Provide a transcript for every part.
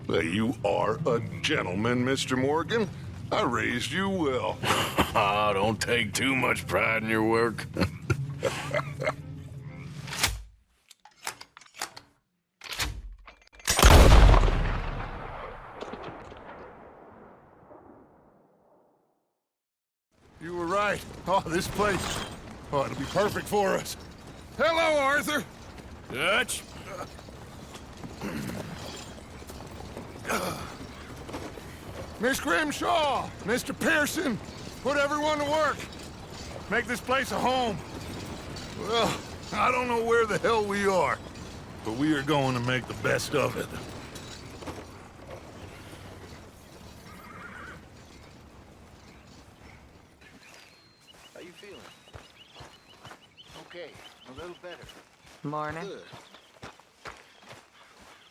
You are a gentleman, Mr. Morgan. I raised you well. Ah, don't take too much pride in your work. You were right. Oh, this place. Oh, it'll be perfect for us. Hello, Arthur. Dutch? Miss Grimshaw, Mr. Pearson, put everyone to work. Make this place a home. Well, I don't know where the hell we are, but we are going to make the best of it. How you feeling? Okay, a little better. Morning. Good.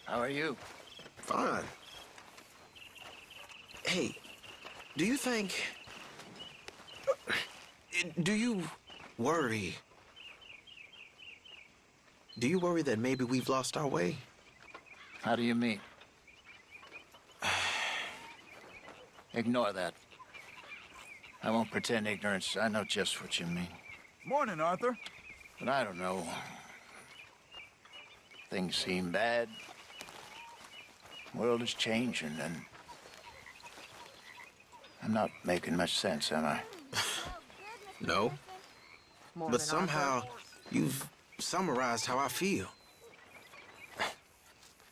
How are you? Fine. Hey, do you think... Do you worry? Do you worry that maybe we've lost our way? How do you mean? Ignore that. I won't pretend ignorance. I know just what you mean. Morning, Arthur. But I don't know. Things seem bad. World is changing, and I'm not making much sense, am I? No. Morning, But somehow, Arthur. you've summarized how I feel.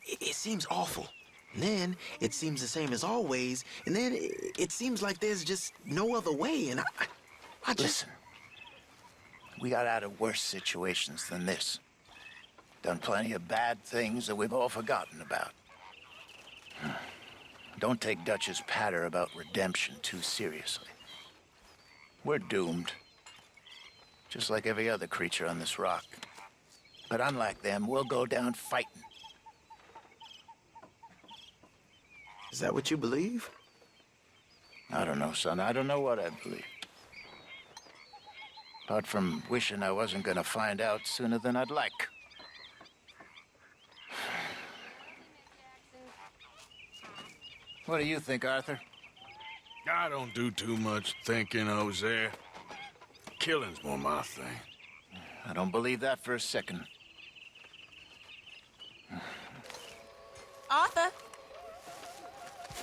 It seems awful. And then, it seems the same as always. And then, it seems like there's just no other way. And I just... Listen. We got out of worse situations than this. Done plenty of bad things that we've all forgotten about. Don't take Dutch's patter about redemption too seriously. We're doomed. Just like every other creature on this rock. But unlike them, we'll go down fighting. Is that what you believe? I don't know, son. I don't know what I believe. Apart from wishing I wasn't gonna find out sooner than I'd like. What do you think, Arthur? I don't do too much thinking, Jose. Killing's more my thing. I don't believe that for a second. Arthur.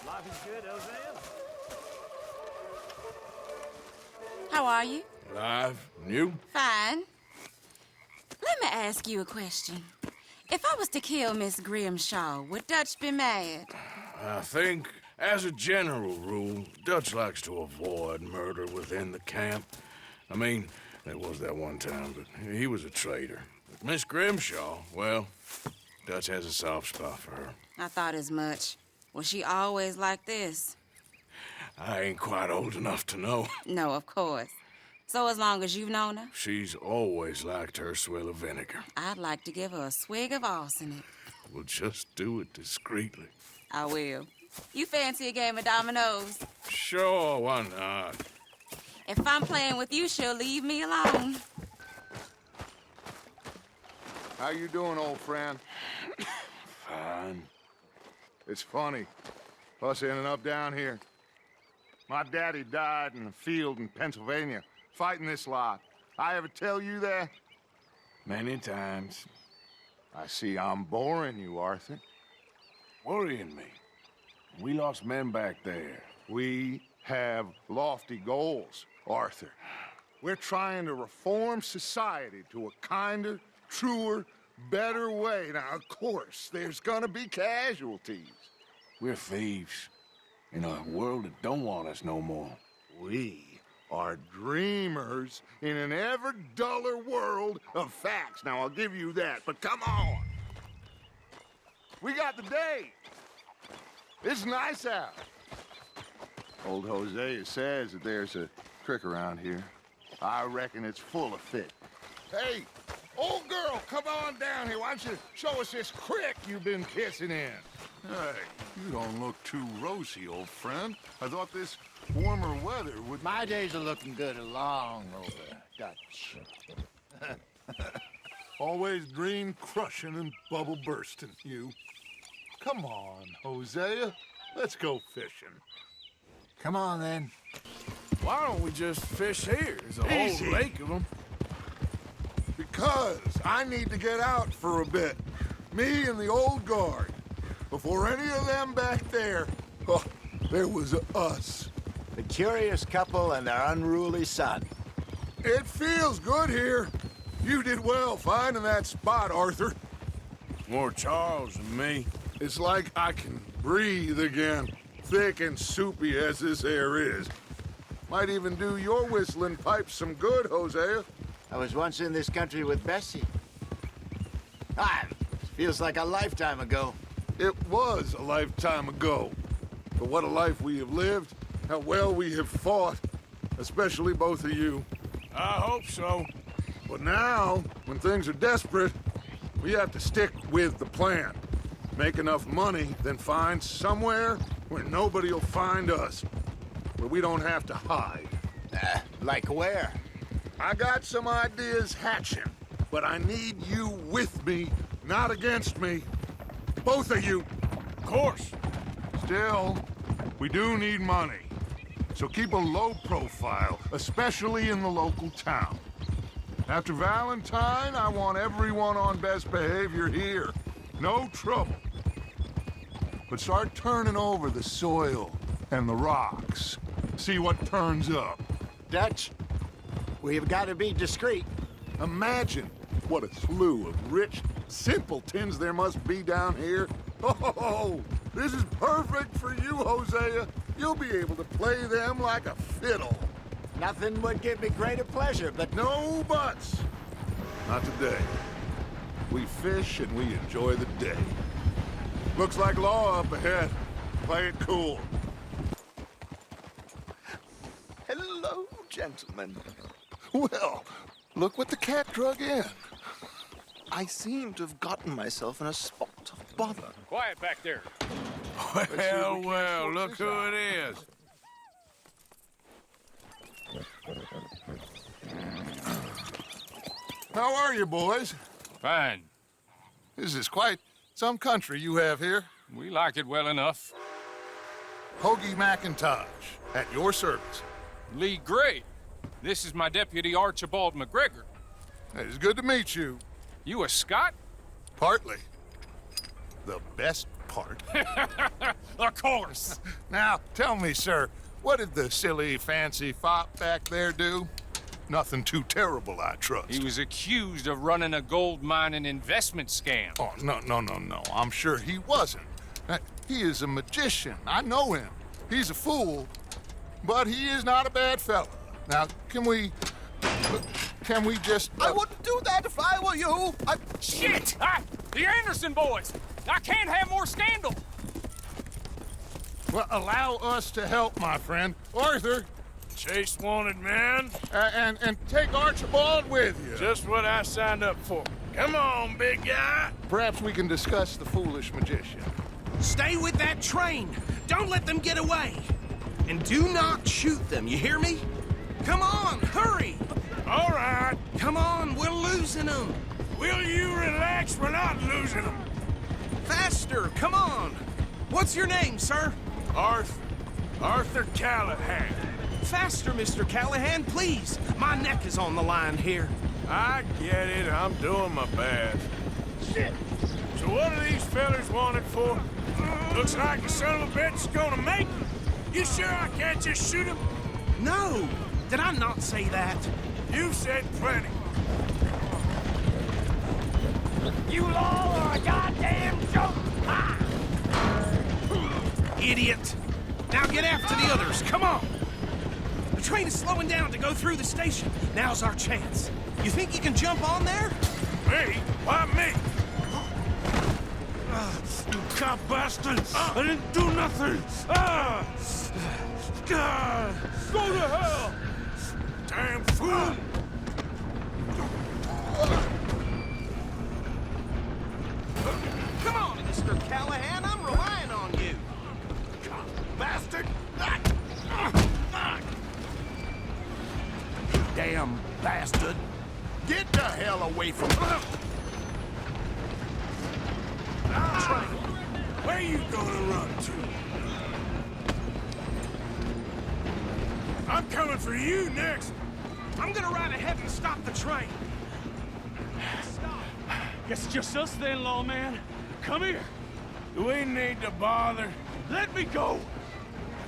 Life is good, Hosea. How are you? Alive? And you? Fine. Let me ask you a question. If I was to kill Miss Grimshaw, would Dutch be mad? I think, as a general rule, Dutch likes to avoid murder within the camp. I mean, there was that one time, but he was a traitor. Miss Grimshaw, well, Dutch has a soft spot for her. I thought as much. Was she always like this? I ain't quite old enough to know. No, of course. So as long as you've known her, She's always liked her swill of vinegar. I'd like to give her a swig of arsenic. We'll just do it discreetly. I will. You fancy a game of dominoes? Sure, why not? If I'm playing with you, she'll leave me alone. How you doing, old friend? Fine. It's funny, us ending up down here. My daddy died in a field in Pennsylvania, fighting this lot. I ever tell you that? Many times. I see I'm boring you, Arthur. Worrying me. We lost men back there. We have lofty goals, Arthur. We're trying to reform society to a kinder, truer, better way. Now, of course, there's gonna be casualties. We're thieves. In a world that don't want us no more. We are dreamers in an ever duller world of facts. Now, I'll give you that, but come on. We got the day. It's nice out. Old Hosea says that there's a trick around here. I reckon it's full of fit. Hey, old girl, come on down here. Why don't you show us this crick you've been kissing in? Hey, you don't look too rosy, old friend. I thought this warmer weather would... My days are looking good along over, Dutch. Always dream crushing and bubble bursting, you. Come on, Hosea. Let's go fishing. Come on, then. Why don't we just fish here? There's a Easy. whole lake of them. Because I need to get out for a bit. Me and the old guard. Before any of them back there, oh, there was us. The curious couple and their unruly son. It feels good here. You did well finding that spot, Arthur. More Charles than me. It's like I can breathe again, thick and soupy as this air is. Might even do your whistling pipes some good, Hosea. I was once in this country with Bessie. Feels like a lifetime ago. It was a lifetime ago. But what a life we have lived, how well we have fought, especially both of you. I hope so. But now, when things are desperate, we have to stick with the plan. Make enough money, then find somewhere where nobody will find us. Where we don't have to hide. Like where? I got some ideas hatching, but I need you with me, not against me. Both of you. Of course. Still, we do need money. So keep a low profile, especially in the local town. After Valentine, I want everyone on best behavior here. No trouble. But start turning over the soil and the rocks. See what turns up. Dutch, we've got to be discreet. Imagine what a slew of rich simpletons there must be down here. Oh, this is perfect for you, Hosea. You'll be able to play them like a fiddle. Nothing would give me greater pleasure, but No buts. Not today. We fish and we enjoy the day. Looks like law up ahead. Play it cool. Hello, gentlemen. Well, look what the cat drug in. I seem to have gotten myself in a spot of bother. Quiet back there. Well, well, look who it is. How are you, boys? Fine. This is quite some country you have here. We like it well enough. Hoagie McIntosh, at your service. Lee Gray. This is my deputy Archibald McGregor. It's good to meet you. You a Scot? Partly. The best part. Of course. Now, tell me, sir, what did the silly, fancy fop back there do? Nothing too terrible, I trust. He was accused of running a gold mining investment scam. Oh, no. I'm sure he wasn't. He is a magician. I know him. He's a fool, but he is not a bad fella. Now, can we just... I wouldn't do that if I were you. Shit! The Anderson boys! I can't have more scandal! Well, allow us to help, my friend. Arthur, Chase wanted man. and take Archibald with you. Just what I signed up for. Come on, big guy. Perhaps we can discuss the foolish magician. Stay with that train. Don't let them get away. And do not shoot them, you hear me? Come on, hurry. All right. Come on, we're losing them. Will you relax? We're not losing them. Faster, come on. What's your name, sir? Arthur Callahan. Faster, Mr. Callahan, please. My neck is on the line here. I get it. I'm doing my best. Shit. So what are these fellers wanted for? Looks like the son of a bitch is gonna make it. You sure I can't just shoot him? No, did I not say that? You said plenty. You all are a goddamn joke! Idiot. Now get after the others, come on. The train is slowing down to go through the station. Now's our chance. You think you can jump on there? Me? Why me? You cop bastards! I didn't do nothing! Go to hell! Damn fool! Come on, Mr. Callahan, I'm relying on you! Bastard! Damn bastard! Get the hell away from me. Train! Where Where you gonna run to? I'm coming for you next. I'm gonna ride ahead and stop the train. Stop. Guess it's just us then, lawman. Come here. Do we need to bother? Let me go.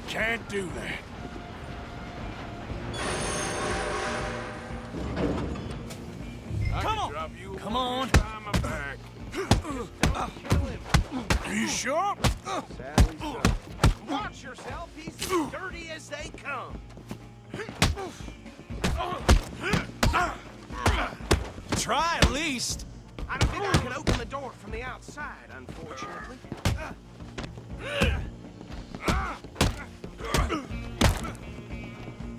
Can't do that. Come on. Drop you Come on. behind my back. Are you sure? Sadly so. Watch yourself. He's as dirty as they come. Try at least. I don't think I can open the door from the outside, unfortunately.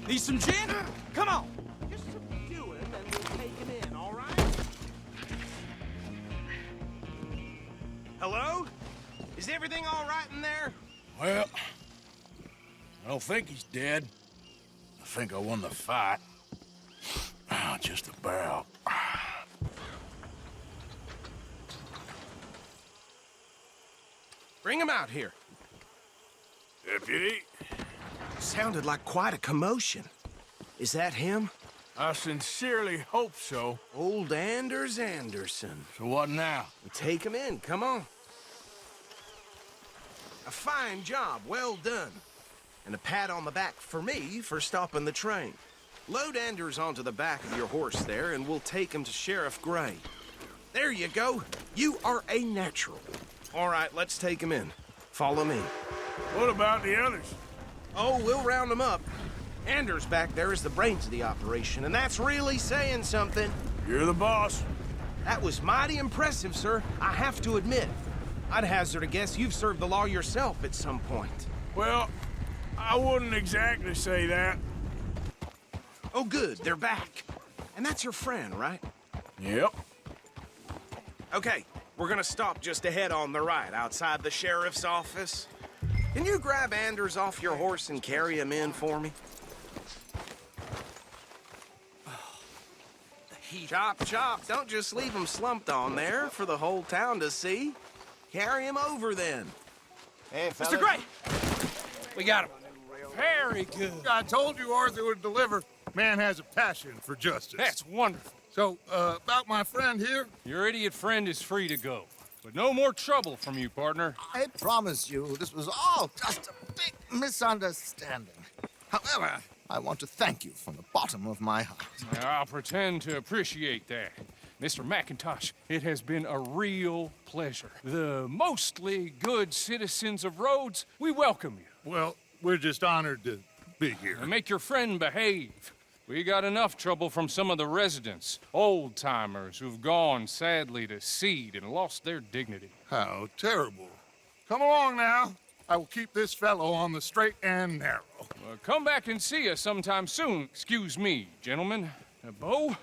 Need some gin? Come on. Just subdue him and we'll take him in, all right? Hello? Is everything all right in there? Well, I don't think he's dead. I think I won the fight. Just about. Bring him out here. Deputy, Sounded like quite a commotion. Is that him? I sincerely hope so. Old Anders Anderson. So what now? Take him in, come on. A fine job, well done. And a pat on the back for me for stopping the train. Load Anders onto the back of your horse there, and we'll take him to Sheriff Gray. There you go. You are a natural. All right, let's take him in. Follow me. What about the others? Oh, we'll round them up. Anders back there is the brains of the operation, and that's really saying something. You're the boss. That was mighty impressive, sir. I have to admit. I'd hazard a guess you've served the law yourself at some point. Well, I wouldn't exactly say that. Oh, good. They're back. And that's your friend, right? Yep. Okay, we're gonna stop just ahead on the right, outside the sheriff's office. Can you grab Anders off your horse and carry him in for me? Chop, chop. Don't just leave him slumped on there for the whole town to see. Carry him over, then. Hey, Mr. Gray. We got him. Very good. I told you Arthur would deliver. Man has a passion for justice. That's wonderful. So, about my friend here, Your idiot friend is free to go. But no more trouble from you, partner. I promise you, this was all just a big misunderstanding. However, I want to thank you from the bottom of my heart. I'll pretend to appreciate that. Mr. McIntosh, it has been a real pleasure. The mostly good citizens of Rhodes, we welcome you. well, we're just honored to be here. And make your friend behave. We got enough trouble from some of the residents, old-timers who've gone, sadly, to seed and lost their dignity. How terrible. Come along now. I will keep this fellow on the straight and narrow. Come back and see us sometime soon. Excuse me, gentlemen. Bo,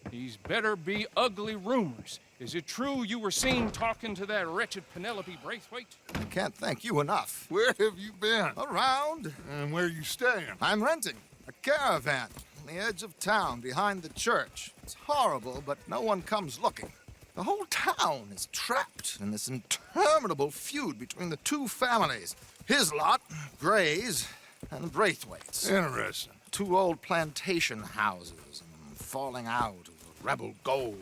these better be ugly rumors. Is it true you were seen talking to that wretched Penelope Braithwaite? I can't thank you enough. Where have you been? Around, And where you staying? I'm renting a caravan on the edge of town behind the church. It's horrible, but no one comes looking. The whole town is trapped in this interminable feud between the two families. His lot, Gray's, and the Braithwaites. Interesting. Two old plantation houses and falling out over rebel gold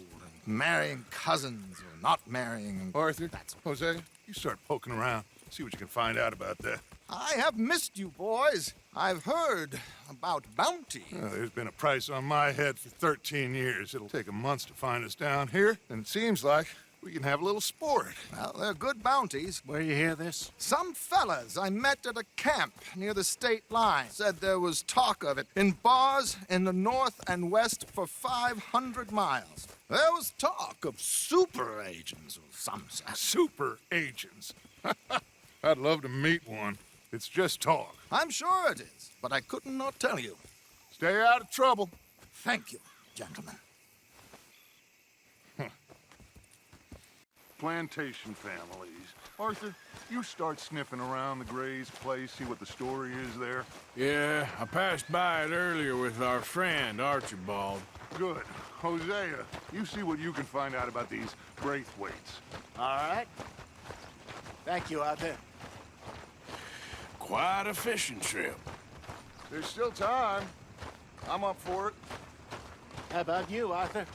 and marrying cousins or not marrying. And Arthur, Jose, you start poking around. See what you can find out about that. I have missed you, boys. I've heard about bounty. Well, there's been a price on my head for 13 years. It'll take a month to find us down here, and it seems like we can have a little sport. Well, they're good bounties. Where you hear this? Some fellas I met at a camp near the state line said there was talk of it in bars in the north and west for 500 miles. There was talk of super agents of some sort. Super agents. I'd love to meet one. It's just talk. I'm sure it is, but I couldn't not tell you. Stay out of trouble. Thank you, gentlemen. Plantation families. Arthur, you start sniffing around the Gray's place, see what the story is there. Yeah, I passed by it earlier with our friend, Archibald. Good. Hosea, you see what you can find out about these Braithwaites. All right. Thank you, Arthur. Quite a fishing trip. There's still time. I'm up for it. How about you, Arthur?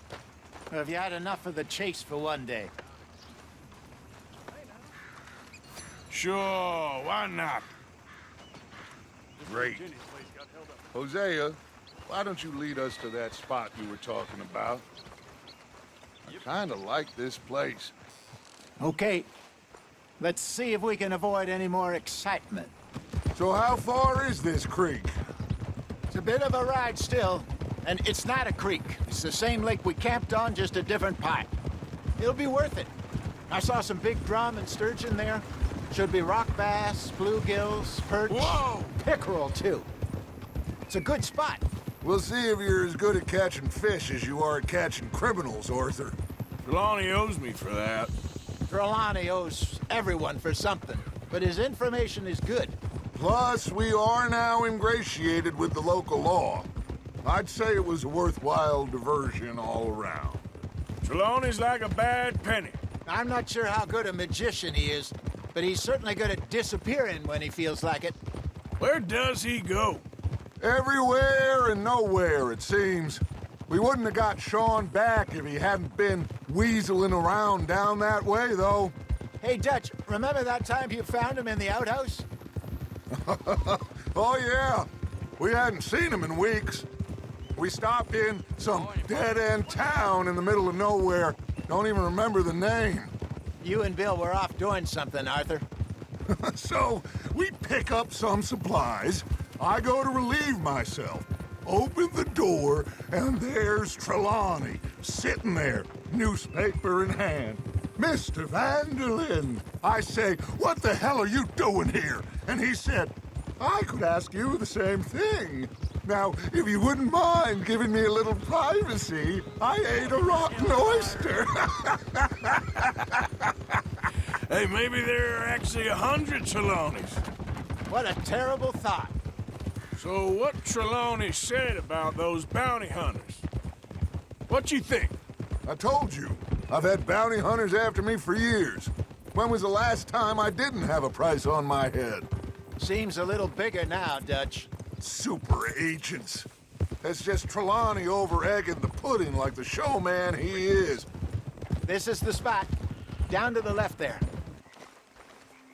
Or have you had enough of the chase for one day? Sure, why not? Great. Hosea, why don't you lead us to that spot you were talking about? I kinda like this place. Okay. Let's see if we can avoid any more excitement. So how far is this creek? It's a bit of a ride still, and it's not a creek. It's the same lake we camped on, just a different part. It'll be worth it. I saw some big drum and sturgeon there. Should be rock bass, bluegills, perch, Whoa! pickerel too. It's a good spot. We'll see if you're as good at catching fish as you are at catching criminals, Arthur. Trelawney owes me for that. Trelawney owes everyone for something, but his information is good. Plus, we are now ingratiated with the local law. I'd say it was a worthwhile diversion all around. Trelawney's like a bad penny. I'm not sure how good a magician he is, but he's certainly good at disappearing when he feels like it. Where does he go? Everywhere and nowhere, it seems. We wouldn't have got Sean back if he hadn't been weaseling around down that way, though. Hey, Dutch, remember that time you found him in the outhouse? Oh, yeah. We hadn't seen him in weeks. We stopped in some dead-end town in the middle of nowhere. Don't even remember the name. You and Bill were off doing something, Arthur. So, we pick up some supplies. I go to relieve myself. Open the door, and there's Trelawney, sitting there, newspaper in hand. Mr. Vanderlyn. I say, what the hell are you doing here? And he said, I could ask you the same thing. Now, if you wouldn't mind giving me a little privacy, I ate a rotten oyster. Hey, maybe there are actually 100 Trelawneys. What a terrible thought. So what Trelawney said about those bounty hunters? What you think? I told you, I've had bounty hunters after me for years. When was the last time I didn't have a price on my head? Seems a little bigger now, Dutch. Super agents. That's just Trelawney over-egging the pudding like the showman he is. This is the spot. Down to the left there.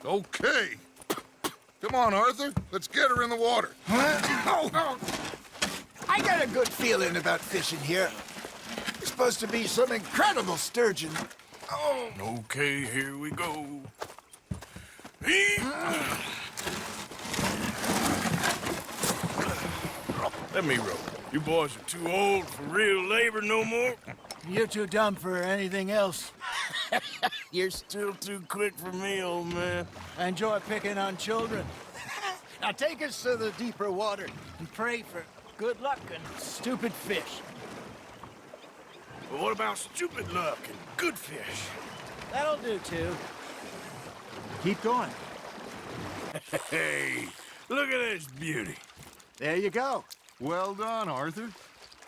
Okay. Come on, Arthur. Let's get her in the water. I got a good feeling about fishing here. It's supposed to be some incredible sturgeon. Oh. Okay, here we go. Let me row. You boys are too old for real labor no more. You're too dumb for anything else. You're still too quick for me, old man. I enjoy picking on children. Now take us to the deeper water and pray for good luck and stupid fish. But what about stupid luck and good fish? That'll do, too. Keep going. Hey, look at this beauty. There you go. Well done, Arthur.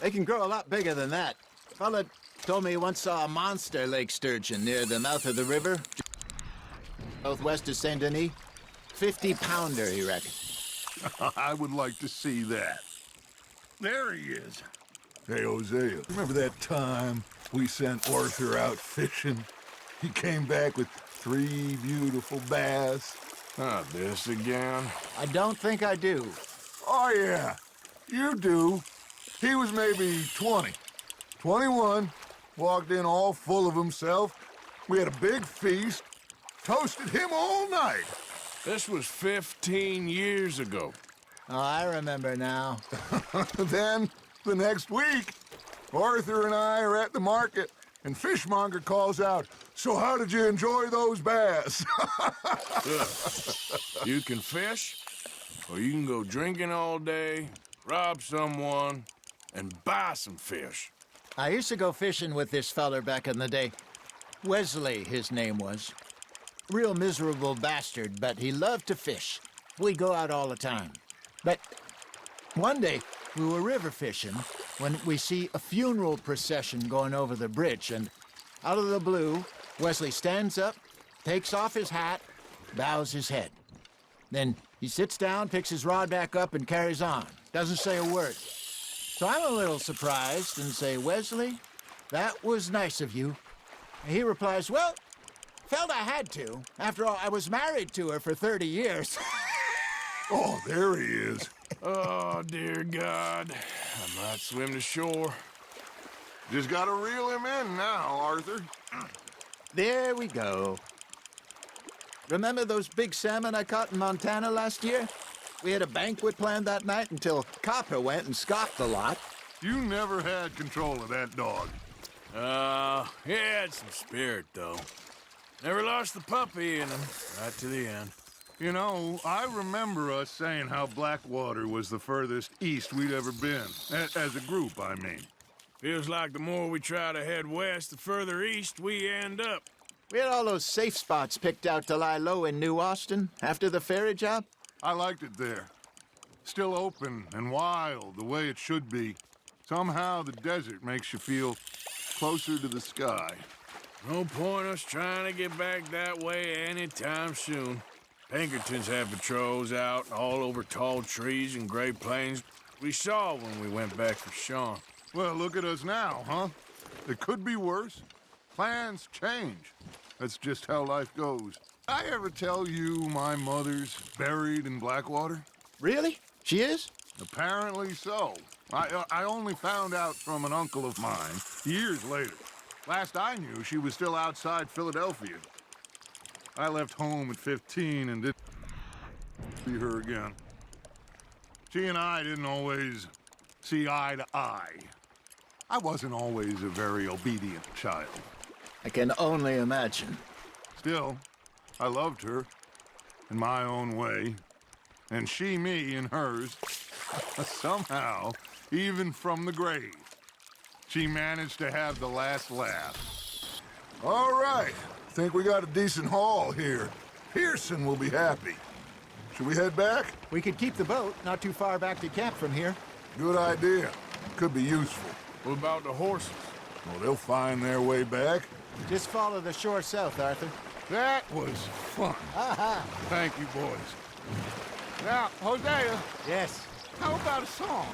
They can grow a lot bigger than that. Fella told me he once saw a monster lake sturgeon near the mouth of the river, southwest of Saint Denis. 50-pounder, he reckoned. I would like to see that. There he is. Hey, Hosea, remember that time we sent Arthur out fishing? He came back with 3 beautiful bass. Not this again. I don't think I do. Oh, yeah, you do. He was maybe 20, 21, walked in all full of himself. We had a big feast, toasted him all night. This was 15 years ago. Oh, I remember now. Then, the next week, Arthur and I are at the market, and Fishmonger calls out, "So how did you enjoy those bass?" Look, you can fish, or you can go drinking all day, rob someone, and buy some fish. I used to go fishing with this feller back in the day. Wesley, his name was. Real miserable bastard, but he loved to fish. We'd go out all the time. But one day, we were river fishing when we see a funeral procession going over the bridge, and out of the blue, Wesley stands up, takes off his hat, bows his head. Then he sits down, picks his rod back up, and carries on. Doesn't say a word. So I'm a little surprised and say, Wesley, that was nice of you. And he replies, well, felt I had to. After all, I was married to her for 30 years. Oh, there he is. Oh, dear God. I might swim to shore. Just gotta reel him in now, Arthur. There we go. Remember those big salmon I caught in Montana last year? We had a banquet planned that night until Copper went and scoffed a lot. You never had control of that dog. He had some spirit, though. Never lost the puppy in him, right to the end. You know, I remember us saying how Blackwater was the furthest east we'd ever been. As a group, I mean. Feels like the more we try to head west, the further east we end up. We had all those safe spots picked out to lie low in New Austin after the ferry job. I liked it there. Still open and wild, the way it should be. Somehow the desert makes you feel closer to the sky. No point us trying to get back that way anytime soon. Pinkertons have patrols out all over tall trees and Great Plains. We saw when we went back for Sean. Well, look at us now, huh? It could be worse. Plans change. That's just how life goes. I ever tell you my mother's buried in Blackwater? Really? She is? Apparently so. I only found out from an uncle of mine years later. Last I knew, she was still outside Philadelphia. I left home at 15 and didn't see her again. She and I didn't always see eye to eye. I wasn't always a very obedient child. I can only imagine. Still, I loved her in my own way, and she me in hers. Somehow, even from the grave, she managed to have the last laugh. All right, think we got a decent haul here. Pearson will be happy. Should we head back? We could keep the boat not too far back to camp from here. Good idea. Could be useful. What about the horses? Well, they'll find their way back. Just follow the shore south, Arthur. That was fun. Thank you, boys. Now, Hosea, Yes. how about a song?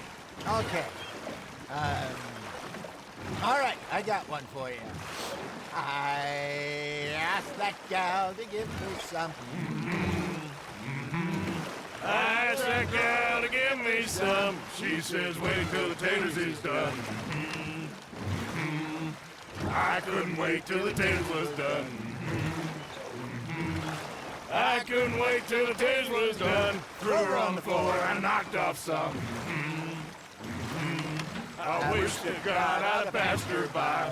Okay. All right, I got one for you. I asked that gal to give me some. I asked that gal to give me some. She says, wait till the taters is done. I couldn't wait till the taters was done. I couldn't wait till the taters was done. Threw her on the floor and knocked off some. I wish to God I'd passed her by.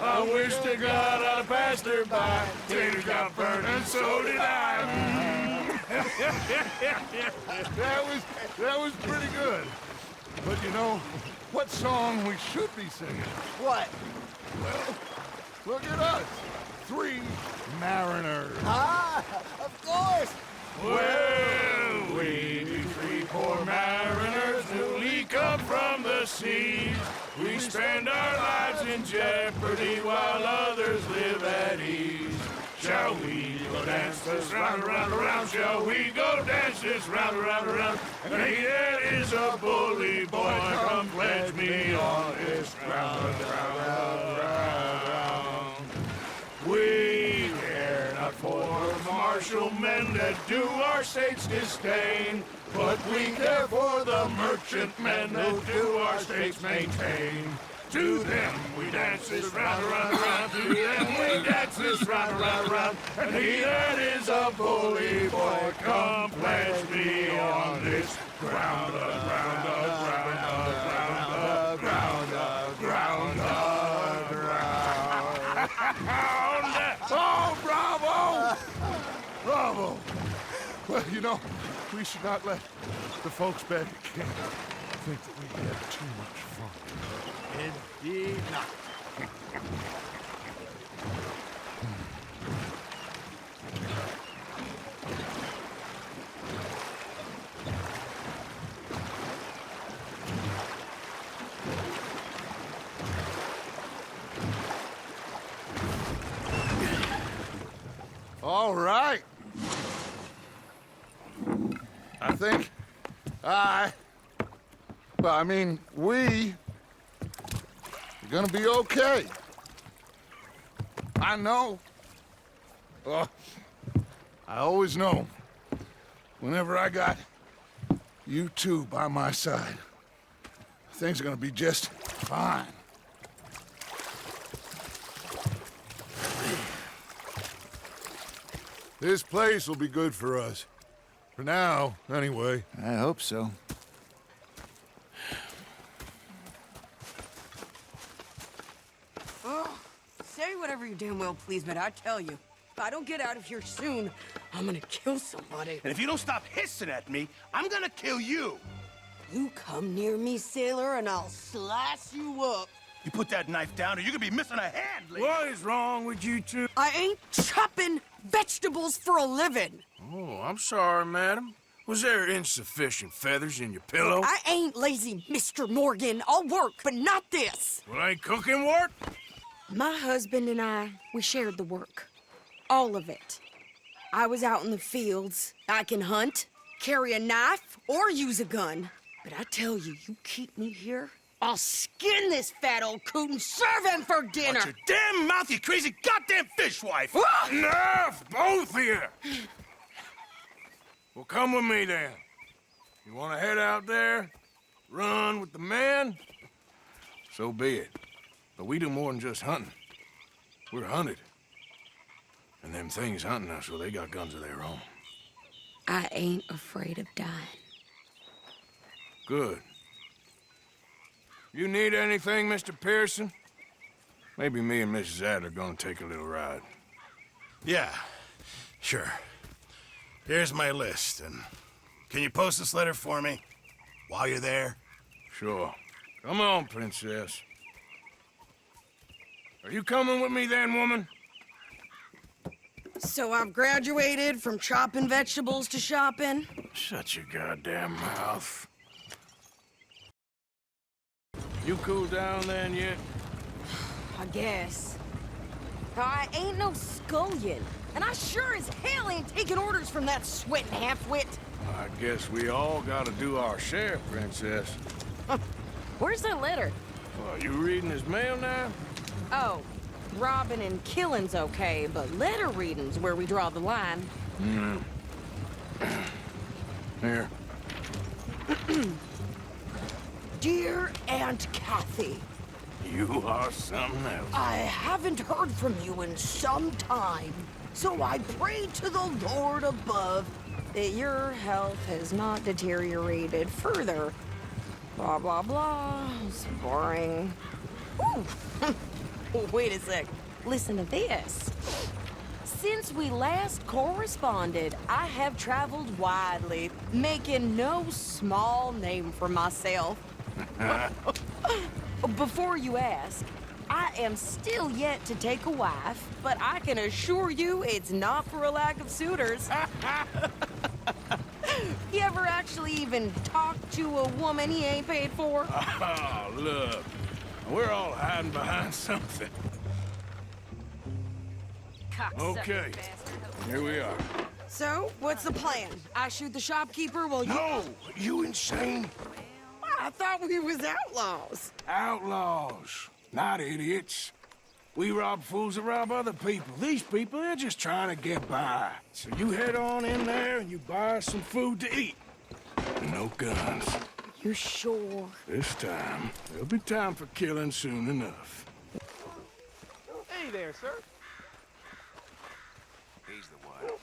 I wish to God I'd passed her by. Taters got burned and so did I. That was pretty good. But you know, what song we should be singing? What? Well, look at us. 3 mariners. Ah, of course. Well, we be 3 poor mariners newly come from the seas. We spend our lives in jeopardy while others live at ease. Shall we go dance this round, around, around? Shall we go dance this round, around, around? And he that is a bully boy, come pledge me on this ground, round, round. We care not for martial men that do our state's disdain, but we care for the merchant men that do our state's maintain. To them we dance this round, around, around. To them we dance this round, around, around. And he that is a bully boy, come pledge me on this ground, ground, ground, ground, ground, ground, ground. Oh, bravo! Bravo! Well, you know, we should not let the folks back at camp think that we had too much fun. Indeed not. All right. I think we are gonna be okay. I know. I always know. Whenever I got you two by my side, things are gonna be just fine. This place will be good for us. For now, anyway. I hope so. Oh, say whatever you damn well please, but I tell you, if I don't get out of here soon, I'm gonna kill somebody. And if you don't stop hissing at me, I'm gonna kill you. You come near me, sailor, and I'll slice you up. You put that knife down or you're gonna be missing a hand, lady. What is wrong with you two? I ain't chopping vegetables for a living. Oh, I'm sorry, madam. Was there insufficient feathers in your pillow? I ain't lazy, Mr. Morgan. I'll work, but not this. Well, ain't cooking work? My husband and I, we shared the work. All of it. I was out in the fields. I can hunt, carry a knife, or use a gun. But I tell you, you keep me here, I'll skin this fat old coot and serve him for dinner. Watch your damn mouth, you crazy goddamn fishwife! Enough, both of you! Well, come with me then. You want to head out there, run with the men? So be it. But we do more than just hunting. We're hunted. And them things hunting us, well, they got guns of their own. I ain't afraid of dying. Good. You need anything, Mr. Pearson? Maybe me and Mrs. Adler gonna take a little ride. Yeah, sure. Here's my list, and can you post this letter for me while you're there? Sure. Come on, Princess. Are you coming with me then, woman? So I've graduated from chopping vegetables to shopping? Shut your goddamn mouth. You cool down then yet? I guess. I ain't no scullion, and I sure as hell ain't taking orders from that sweating half-wit. I guess we all gotta do our share, Princess. Where's that letter? Well, you reading his mail now? Oh, robbing and killing's okay, but letter reading's where we draw the line. Here. Dear Aunt Kathy, You are something else. I haven't heard from you in some time, so I pray to the Lord above that your health has not deteriorated further. Blah, blah, blah. It's boring. Ooh. Wait a sec. Listen to this. Since we last corresponded, I have traveled widely, making no small name for myself. Before you ask, I am still yet to take a wife, but I can assure you it's not for a lack of suitors. You ever actually even talked to a woman he ain't paid for? Oh, look. We're all hiding behind something. Okay, here we are. So, what's the plan? I shoot the shopkeeper while you... No! You insane? I thought we was outlaws. Outlaws, not idiots. We rob fools that rob other people. These people, they're just trying to get by. So you head on in there and you buy us some food to eat. No guns. You sure? This time, there'll be time for killing soon enough. Hey there, sir. He's the one.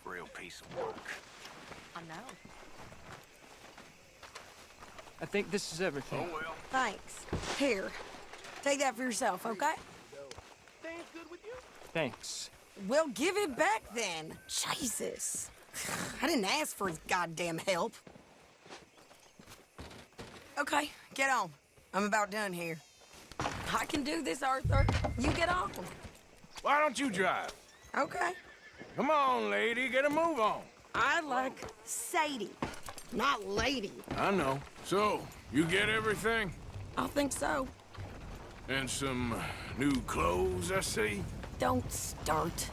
Real piece of work. I know. I think this is everything. Oh, well. Thanks. Here, take that for yourself, okay? Things good with you? Thanks. Well, give it back then. Jesus. I didn't ask for his goddamn help. Okay, get on. I'm about done here. I can do this, Arthur. You get on. Why don't you drive? Okay. Come on, lady, get a move on. I like Sadie, not lady. I know. So, you get everything? I think so. And some new clothes, I see? Don't start.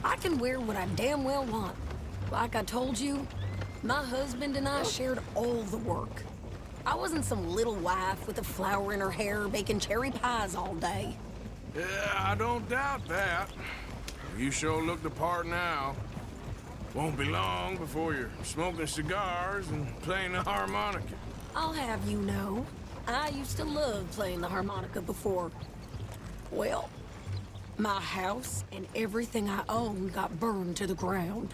I can wear what I damn well want. Like I told you, my husband and I shared all the work. I wasn't some little wife with a flower in her hair baking cherry pies all day. Yeah, I don't doubt that. You sure look the part now. Won't be long before you're smoking cigars and playing the harmonica. I'll have you know, I used to love playing the harmonica before. Well, my house and everything I own got burned to the ground.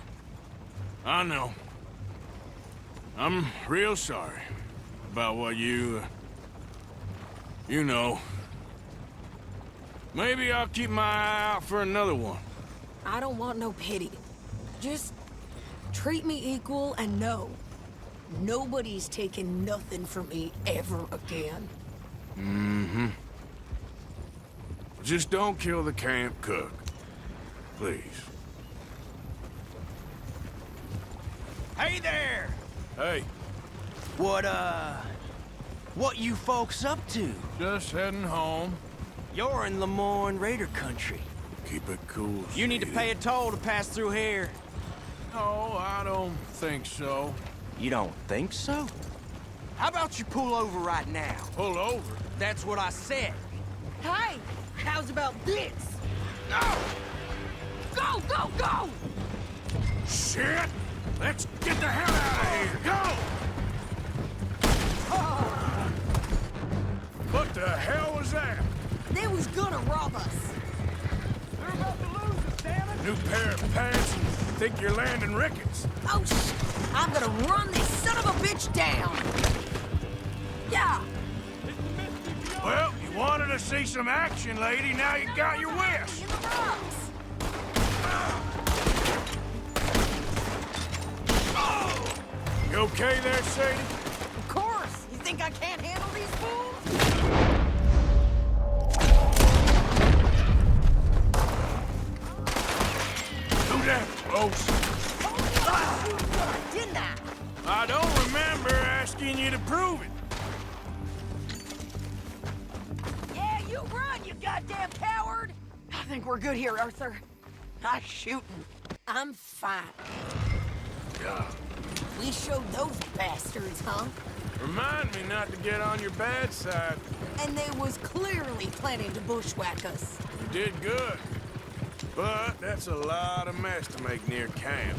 I know. I'm real sorry about what you know. Maybe I'll keep my eye out for another one. I don't want no pity. Just treat me equal and know nobody's taking nothing from me ever again. Mm-hmm. Just don't kill the camp cook. Please. Hey there! Hey, What you folks up to? just heading home. You're in Lemoyne Raider country. Keep it cool, You need to sweetie. pay a toll to pass through here. No, I don't think so. You don't think so? How about you pull over right now? Pull over? That's what I said. Hey, how's about this? Go! Go, go, go! Shit! Let's get the hell out of here! Go! What the hell was that? They was gonna rob us. They're about to lose us, damn it! New pair of pants and think you're landing Ricketts. Oh, I'm gonna run this son of a bitch down. Yeah. Well, you wanted to see some action, lady. Now you got your wish. In the rocks. You okay there, Sadie? Of course. You think I can't handle these fools? Do that close. Didn't I? I don't remember asking you to prove it. Yeah, you run, you goddamn coward! I think we're good here, Arthur. I'm shooting. I'm fine. Yeah. We showed those bastards, huh? Remind me not to get on your bad side. And they was clearly planning to bushwhack us. You did good. But that's a lot of mess to make near camp.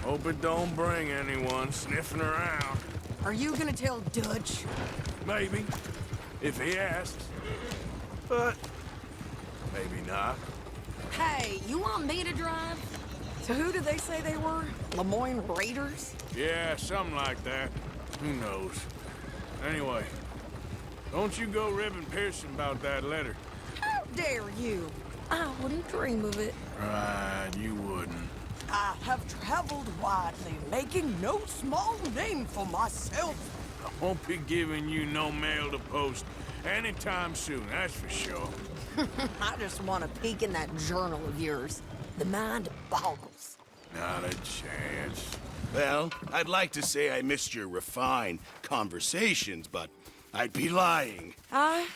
Hope it don't bring anyone sniffing around. Are you gonna tell Dutch? Maybe, if he asks. But maybe not. Hey, you want me to drive? So who did they say they were? Lemoyne Raiders? Yeah, something like that. Who knows? Anyway, don't you go ribbing Pearson about that letter. How dare you? I wouldn't dream of it. Right, you wouldn't. I have traveled widely, making no small name for myself. I won't be giving you no mail to post anytime soon, that's for sure. I just want to peek in that journal of yours. The mind boggles. Not a chance. Well, I'd like to say I missed your refined conversations, but I'd be lying. I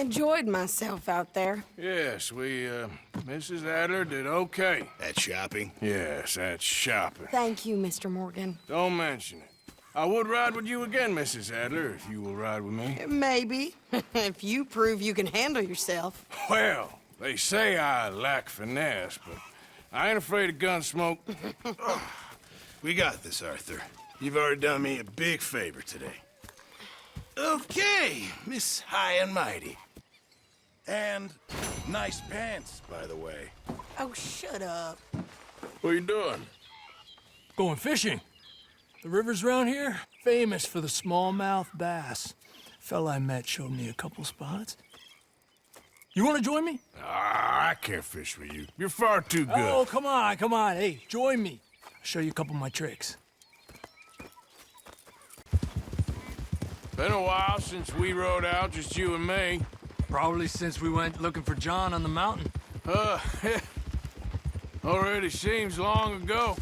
enjoyed myself out there. Yes, Mrs. Adler did okay. At shopping? Yes, that's shopping. Thank you, Mr. Morgan. Don't mention it. I would ride with you again, Mrs. Adler, if you will ride with me. Maybe. If you prove you can handle yourself. Well, they say I lack finesse, but I ain't afraid of gun smoke. We got this, Arthur. You've already done me a big favor today. Okay, Miss High and Mighty. And nice pants, by the way. Oh, shut up. What are you doing? Going fishing. The rivers around here, famous for the smallmouth bass. Fella I met showed me a couple spots. You want to join me? I can't fish with you. You're far too good. Oh, come on, come on. Hey, join me. I'll show you a couple of my tricks. Been a while since we rode out, just you and me. Probably since we went looking for John on the mountain. Already seems long ago.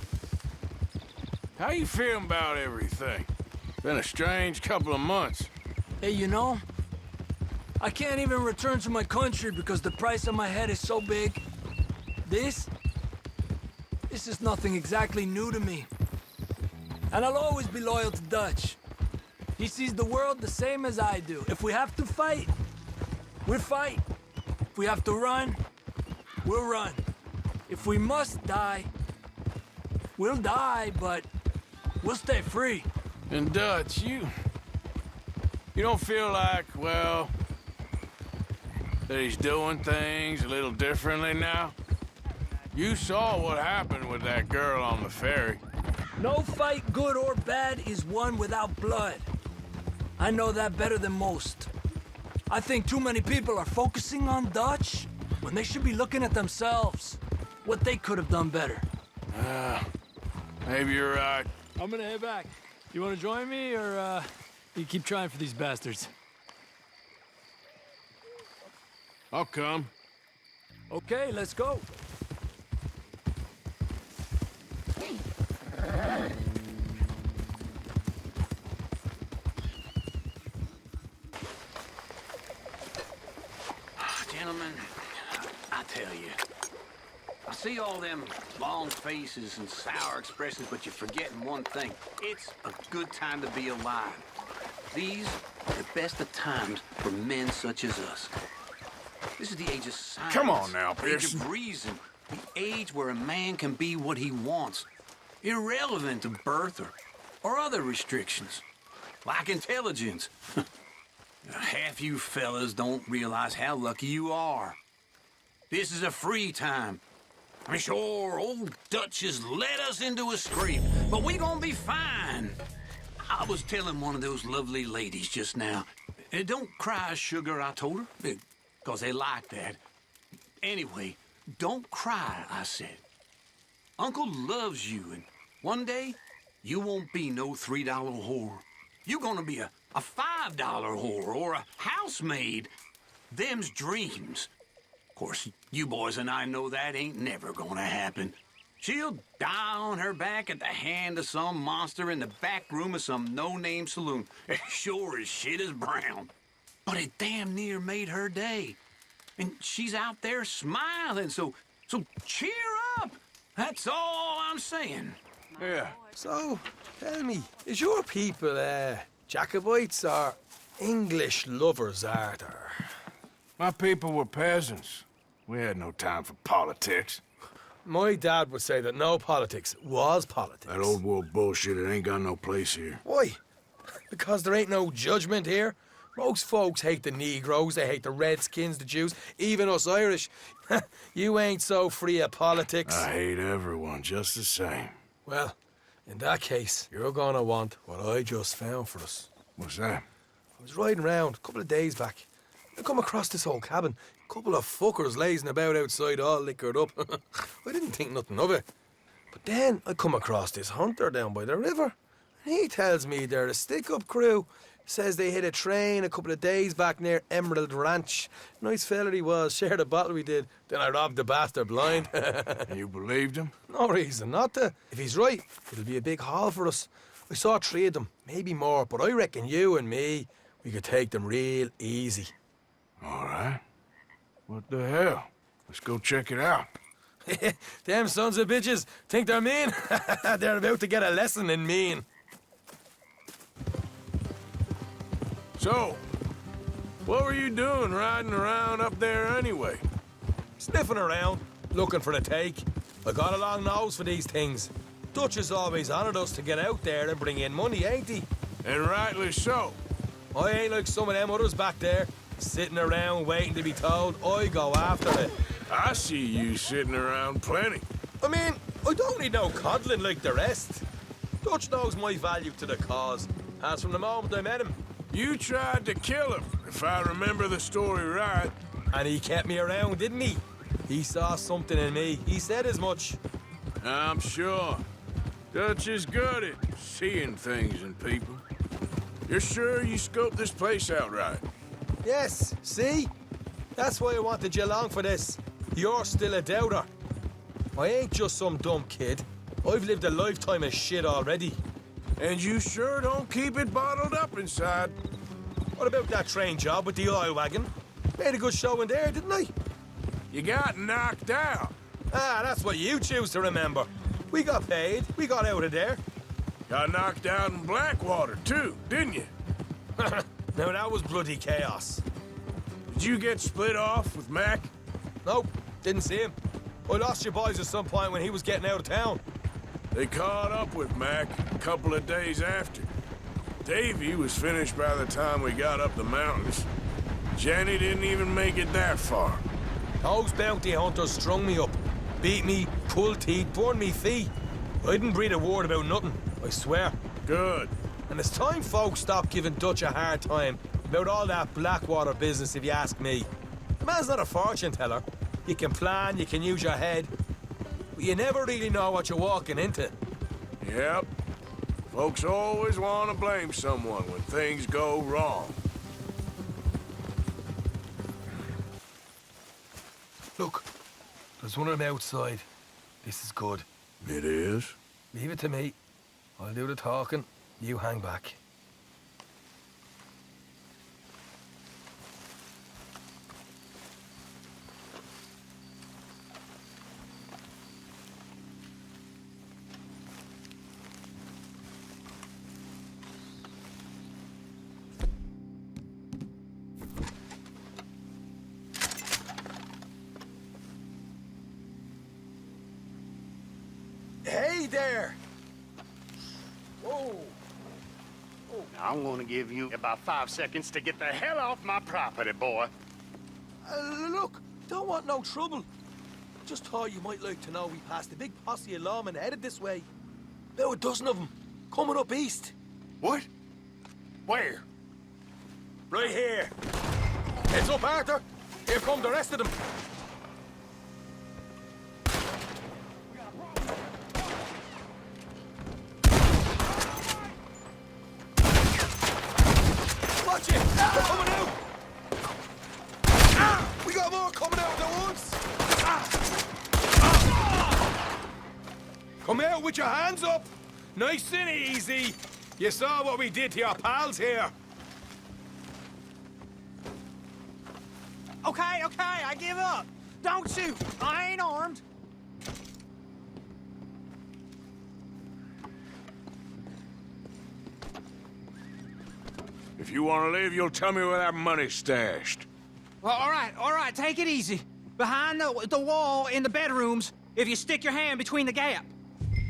How you feeling about everything? Been a strange couple of months. Hey, you know, I can't even return to my country because the price on my head is so big. This This is nothing exactly new to me. And I'll always be loyal to Dutch. He sees the world the same as I do. If we have to fight, we'll fight. If we have to run, we'll run. If we must die, we'll die, but we'll stay free. And Dutch, you don't feel like, well, that he's doing things a little differently now? You saw what happened with that girl on the ferry. No fight, good or bad, is won without blood. I know that better than most. I think too many people are focusing on Dutch when they should be looking at themselves, what they could have done better. Maybe you're right. I'm gonna head back. You wanna join me, or you keep trying for these bastards? I'll come. Okay, let's go. Gentlemen, I tell you, I see all them long faces and sour expressions, but you're forgetting one thing. It's a good time to be alive. These are the best of times for men such as us. This is the age of science. Come on now, the age Pearson. of reason. The age where a man can be what he wants, irrelevant of birth or other restrictions, like intelligence. Half you fellas don't realize how lucky you are. This is a free time. I mean, sure, old Dutch has led us into a scrape, but we gonna be fine. I was telling one of those lovely ladies just now. Don't cry, sugar, I told her, because they like that. Anyway, don't cry, I said. Uncle loves you, and one day, you won't be no $3 whore. You're gonna be a $5 whore or a housemaid. Them's dreams. Of course, you boys and I know that ain't never gonna happen. She'll die on her back at the hand of some monster in the back room of some no-name saloon. Sure as shit is brown. But it damn near made her day. And she's out there smiling, so cheer up. That's all I'm saying. Yeah. So, tell me, is your people, Jacobites or English lovers, Arthur? My people were peasants. We had no time for politics. My dad would say that no politics was politics. That old world bullshit, it ain't got no place here. Why? Because there ain't no judgment here. Most folks hate the Negroes, they hate the Redskins, the Jews, even us Irish. You ain't so free of politics. I hate everyone just the same. Well, in that case, you're gonna want what I just found for us. What's that? I was riding around a couple of days back. I come across this old cabin. A couple of fuckers lazing about outside all liquored up. I didn't think nothing of it. But then I come across this hunter down by the river. And he tells me they're a stick-up crew. Says they hit a train a couple of days back near Emerald Ranch. Nice fella he was, shared a bottle we did. Then I robbed the bastard blind. You believed him? No reason not to. If he's right, it'll be a big haul for us. I saw 3 of them, maybe more, but I reckon you and me, we could take them real easy. All right. What the hell? Let's go check it out. Them sons of bitches think they're mean. They're about to get a lesson in mean. So, what were you doing riding around up there anyway? Sniffing around, looking for a take. I got a long nose for these things. Dutch has always honoured us to get out there and bring in money, ain't he? And rightly so. I ain't like some of them others back there, sitting around waiting to be told. I go after it. I see you sitting around plenty. I mean, I don't need no coddling like the rest. Dutch knows my value to the cause, as from the moment I met him. You tried to kill him, if I remember the story right. And he kept me around, didn't he? He saw something in me. He said as much. I'm sure. Dutch is good at seeing things in people. You're sure you scoped this place out right? Yes, see? That's why I wanted you along for this. You're still a doubter. I ain't just some dumb kid. I've lived a lifetime of shit already. And you sure don't keep it bottled up inside. What about that train job with the oil wagon? Made a good show in there, didn't I? You got knocked out. Ah, that's what you choose to remember. We got paid. We got out of there. Got knocked out in Blackwater, too, didn't you? Now, that was bloody chaos. Did you get split off with Mac? Nope, didn't see him. I lost your boys at some point when he was getting out of town. They caught up with Mac a couple of days after. Davy was finished by the time we got up the mountains. Jenny didn't even make it that far. Those bounty hunters strung me up. Beat me, pulled teeth, burned me feet. I didn't breathe a word about nothing, I swear. Good. And it's time folks stop giving Dutch a hard time about all that Blackwater business, if you ask me. The man's not a fortune teller. You can plan, you can use your head, but you never really know what you're walking into. Yep. Folks always want to blame someone when things go wrong. Look, there's one of them outside. This is good. It is? Leave it to me. I'll do the talking. You hang back. Hey there! Whoa! Now, I'm gonna give you about 5 seconds to get the hell off my property, boy. Look, don't want no trouble. Just thought you might like to know we passed a big posse of lawmen headed this way. About a dozen of them, coming up east. What? Where? Right here. Heads up, Arthur. Here come the rest of them. Watch it! They're coming out! We got more coming out at once! Come out with your hands up! Nice and easy! You saw what we did to your pals here. Okay, I give up. Don't shoot. I ain't armed. If you want to leave, you'll tell me where that money's stashed. Well, all right, take it easy. Behind the wall in the bedrooms, if you stick your hand between the gap.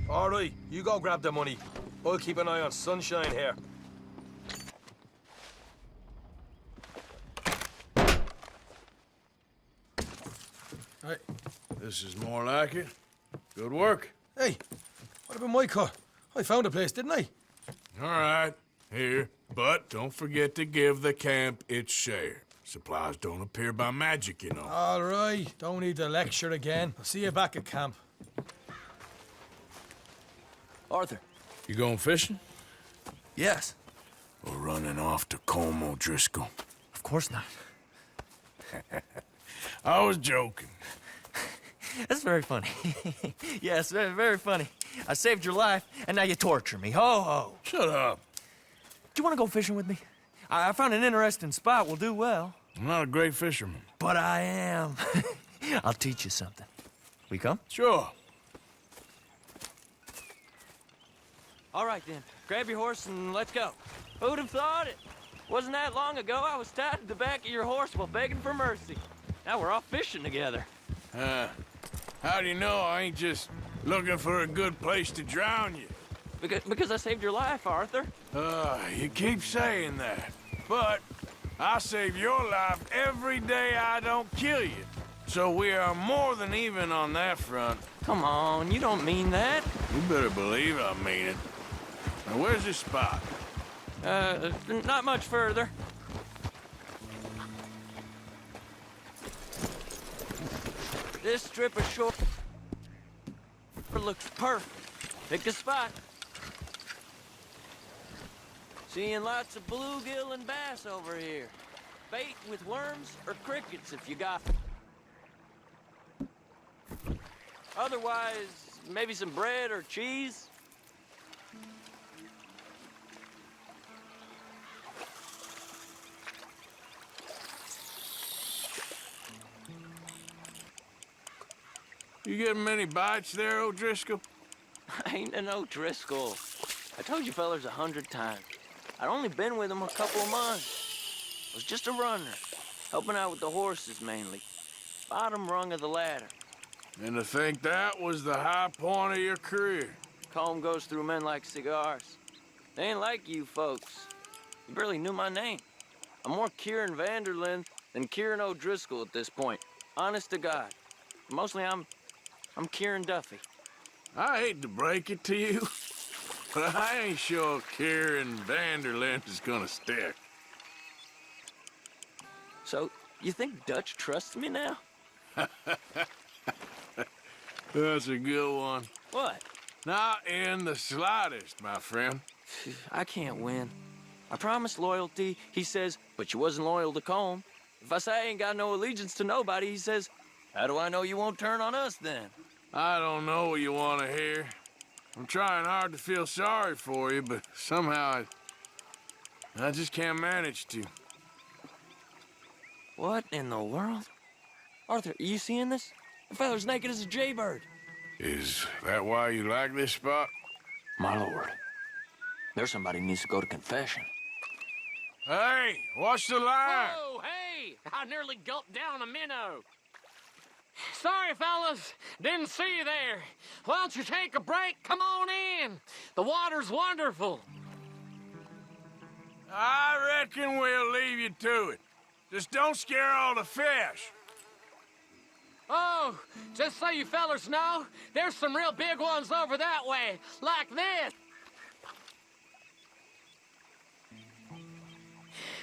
All right, you go grab the money. I'll keep an eye on Sunshine here. Hey, this is more like it. Good work. Hey, what about my car? I found a place, didn't I? All right, here. But don't forget to give the camp its share. Supplies don't appear by magic, you know. All right, don't need to lecture again. I'll see you back at camp. Arthur. You going fishing? Yes. Or running off to Colm O'Driscoll? Of course not. I was joking. That's very funny. Yes, very, very funny. I saved your life, and now you torture me. Ho, ho. Shut up. Do you want to go fishing with me? I found an interesting spot. We'll do well. I'm not a great fisherman. But I am. I'll teach you something. We come? Sure. All right, then. Grab your horse and let's go. Who'd have thought it? Wasn't that long ago I was tied to the back of your horse while begging for mercy. Now we're off fishing together. How do you know I ain't just looking for a good place to drown you? Because I saved your life, Arthur. You keep saying that. But I save your life every day I don't kill you. So we are more than even on that front. Come on, you don't mean that. You better believe I mean it. Now, where's this spot? Not much further. This strip of shore looks perfect. Pick a spot. Seeing lots of bluegill and bass over here. Bait with worms or crickets if you got them. Otherwise, maybe some bread or cheese. You getting many bites there, O'Driscoll? I ain't an O'Driscoll. I told you fellers 100 times. I'd only been with him a couple of months. I was just a runner, helping out with the horses mainly. Bottom rung of the ladder. And to think that was the high point of your career. Comb goes through men like cigars. They ain't like you folks. You barely knew my name. I'm more Kieran Vanderlyn than Kieran O'Driscoll at this point. Honest to God. Mostly I'm Kieran Duffy. I hate to break it to you, but I ain't sure Kieran Vanderlyn is gonna stick. So, you think Dutch trusts me now? That's a good one. What? Not in the slightest, my friend. I can't win. I promised loyalty, he says, but you wasn't loyal to Combe. If I say I ain't got no allegiance to nobody, he says, how do I know you won't turn on us then? I don't know what you want to hear. I'm trying hard to feel sorry for you, but somehow I just can't manage to. What in the world? Arthur, are you seeing this? The feller's naked as a jaybird. Is that why you like this spot? My lord, there's somebody needs to go to confession. Hey, watch the line! Whoa, hey! I nearly gulped down a minnow. Sorry, fellas. Didn't see you there. Why don't you take a break? Come on in. The water's wonderful. I reckon we'll leave you to it. Just don't scare all the fish. Oh, just so you fellers know, there's some real big ones over that way, like this.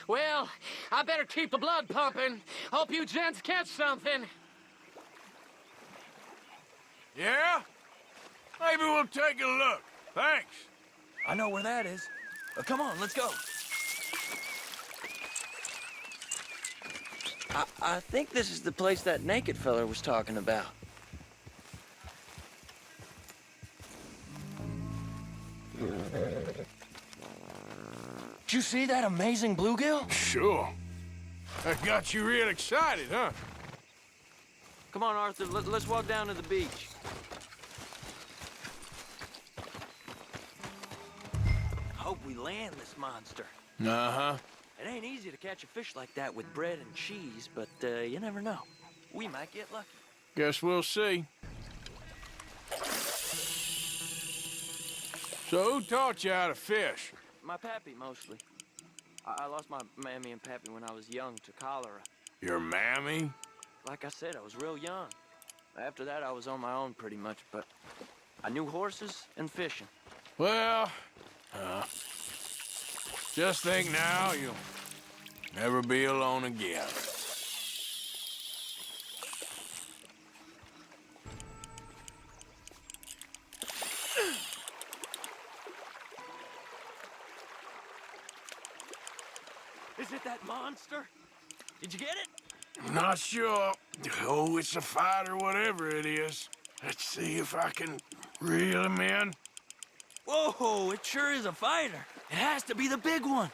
Well, I better keep the blood pumping. Hope you gents catch something. Yeah? Maybe we'll take a look. Thanks. I know where that is. Come on, let's go. I think this is the place that naked feller was talking about. Did you see that amazing bluegill? Sure. That got you real excited, huh? Come on, Arthur, let's walk down to the beach. Hope we land this monster. Uh-huh. It ain't easy to catch a fish like that with bread and cheese, but you never know. We might get lucky. Guess we'll see. So who taught you how to fish? My pappy, mostly. I lost my mammy and pappy when I was young to cholera. Your mammy? Like I said, I was real young. After that, I was on my own pretty much, but I knew horses and fishing. Well, just think now you'll never be alone again. Is it that monster? Did you get it? Not sure. Oh, it's a fight or whatever it is. Let's see if I can reel him in. Whoa, it sure is a fighter. It has to be the big one.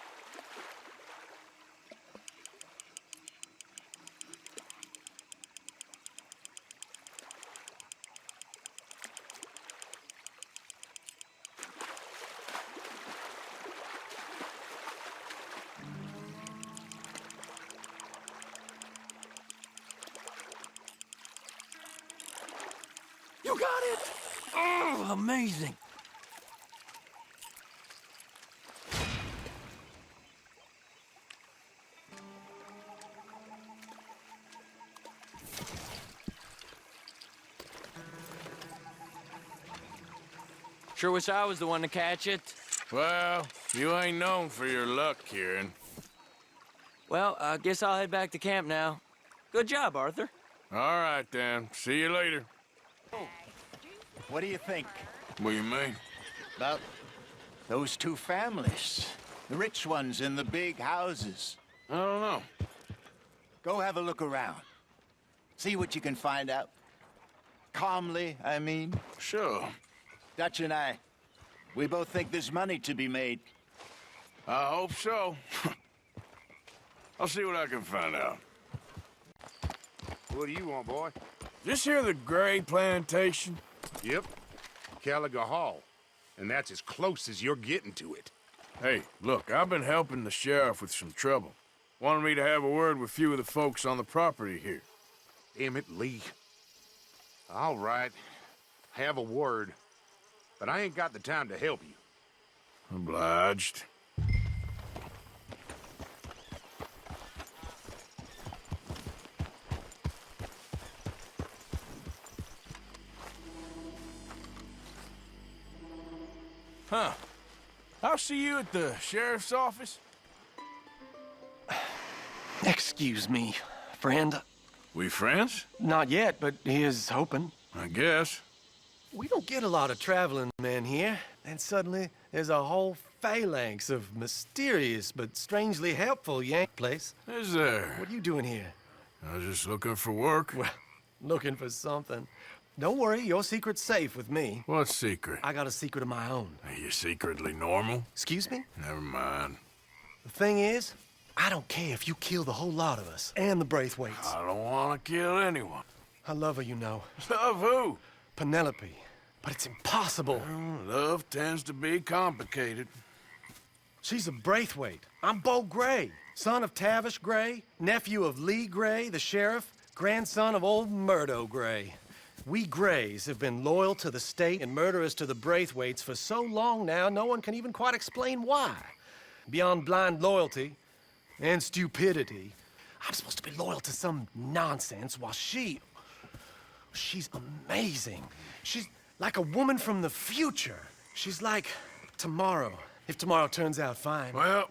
You got it! Oh, amazing. Sure wish I was the one to catch it. Well, you ain't known for your luck, Kieran. Well, I guess I'll head back to camp now. Good job, Arthur. All right, then. See you later. What do you think? What do you mean? About those two families. The rich ones in the big houses. I don't know. Go have a look around. See what you can find out. Calmly, I mean. Sure. Dutch and I, we both think there's money to be made. I hope so. I'll see what I can find out. What do you want, boy? This here the Gray plantation? Yep. Caliga Hall, and that's as close as you're getting to it. Hey, look, I've been helping the sheriff with some trouble. Wanted me to have a word with a few of the folks on the property here. Damn it, Lee. All right, have a word, but I ain't got the time to help you. Obliged. Huh. I'll see you at the sheriff's office. Excuse me, friend. We friends? Not yet, but he is hoping. I guess. We don't get a lot of traveling men here, and suddenly there's a whole phalanx of mysterious but strangely helpful Yank place. Is there? What are you doing here? I was just looking for work. Well, looking for something. Don't worry, your secret's safe with me. What secret? I got a secret of my own. Are you secretly normal? Excuse me? Never mind. The thing is, I don't care if you kill the whole lot of us and the Braithwaites. I don't want to kill anyone. I love her, you know. Love who? Penelope. But it's impossible. Well, love tends to be complicated. She's a Braithwaite. I'm Beau Gray, son of Tavish Gray, nephew of Lee Gray, the sheriff, grandson of old Murdo Gray. We Grays have been loyal to the state and murderous to the Braithwaites for so long now, no one can even quite explain why. Beyond blind loyalty and stupidity, I'm supposed to be loyal to some nonsense while she's amazing. She's like a woman from the future. She's like tomorrow, if tomorrow turns out fine. Well,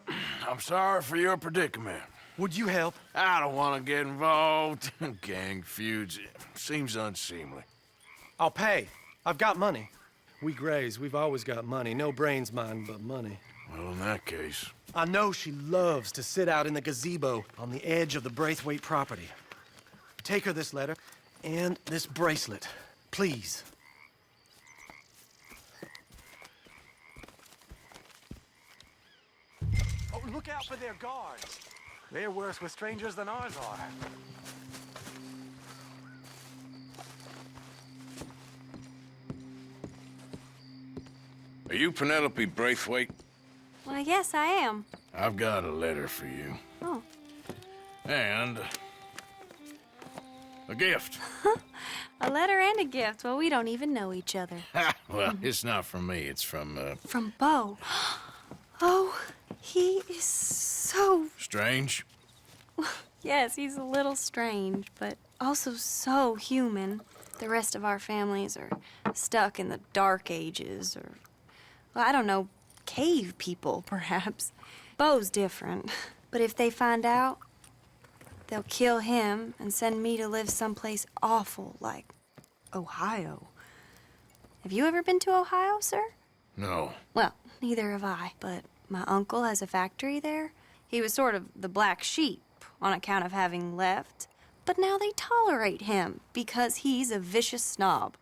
I'm sorry for your predicament. Would you help? I don't want to get involved. Gang feuds. Seems unseemly. I'll pay. I've got money. We Grays, we've always got money. No brains, mind, but money. Well, in that case... I know she loves to sit out in the gazebo on the edge of the Braithwaite property. Take her this letter and this bracelet, please. Oh, look out for their guards. They're worse with strangers than ours are. Are you Penelope Braithwaite? Well, yes, I am. I've got a letter for you. Oh. And... a gift. A letter and a gift. Well, we don't even know each other. Well, it's not from me. It's from, From Beau. Oh, he is so... Strange? Yes, he's a little strange, but also so human. The rest of our families are stuck in the Dark Ages, or... well, I don't know, cave people, perhaps. Beau's different. But if they find out, they'll kill him and send me to live someplace awful like Ohio. Have you ever been to Ohio, sir? No. Well, neither have I, but my uncle has a factory there. He was sort of the black sheep on account of having left, but now they tolerate him because he's a vicious snob.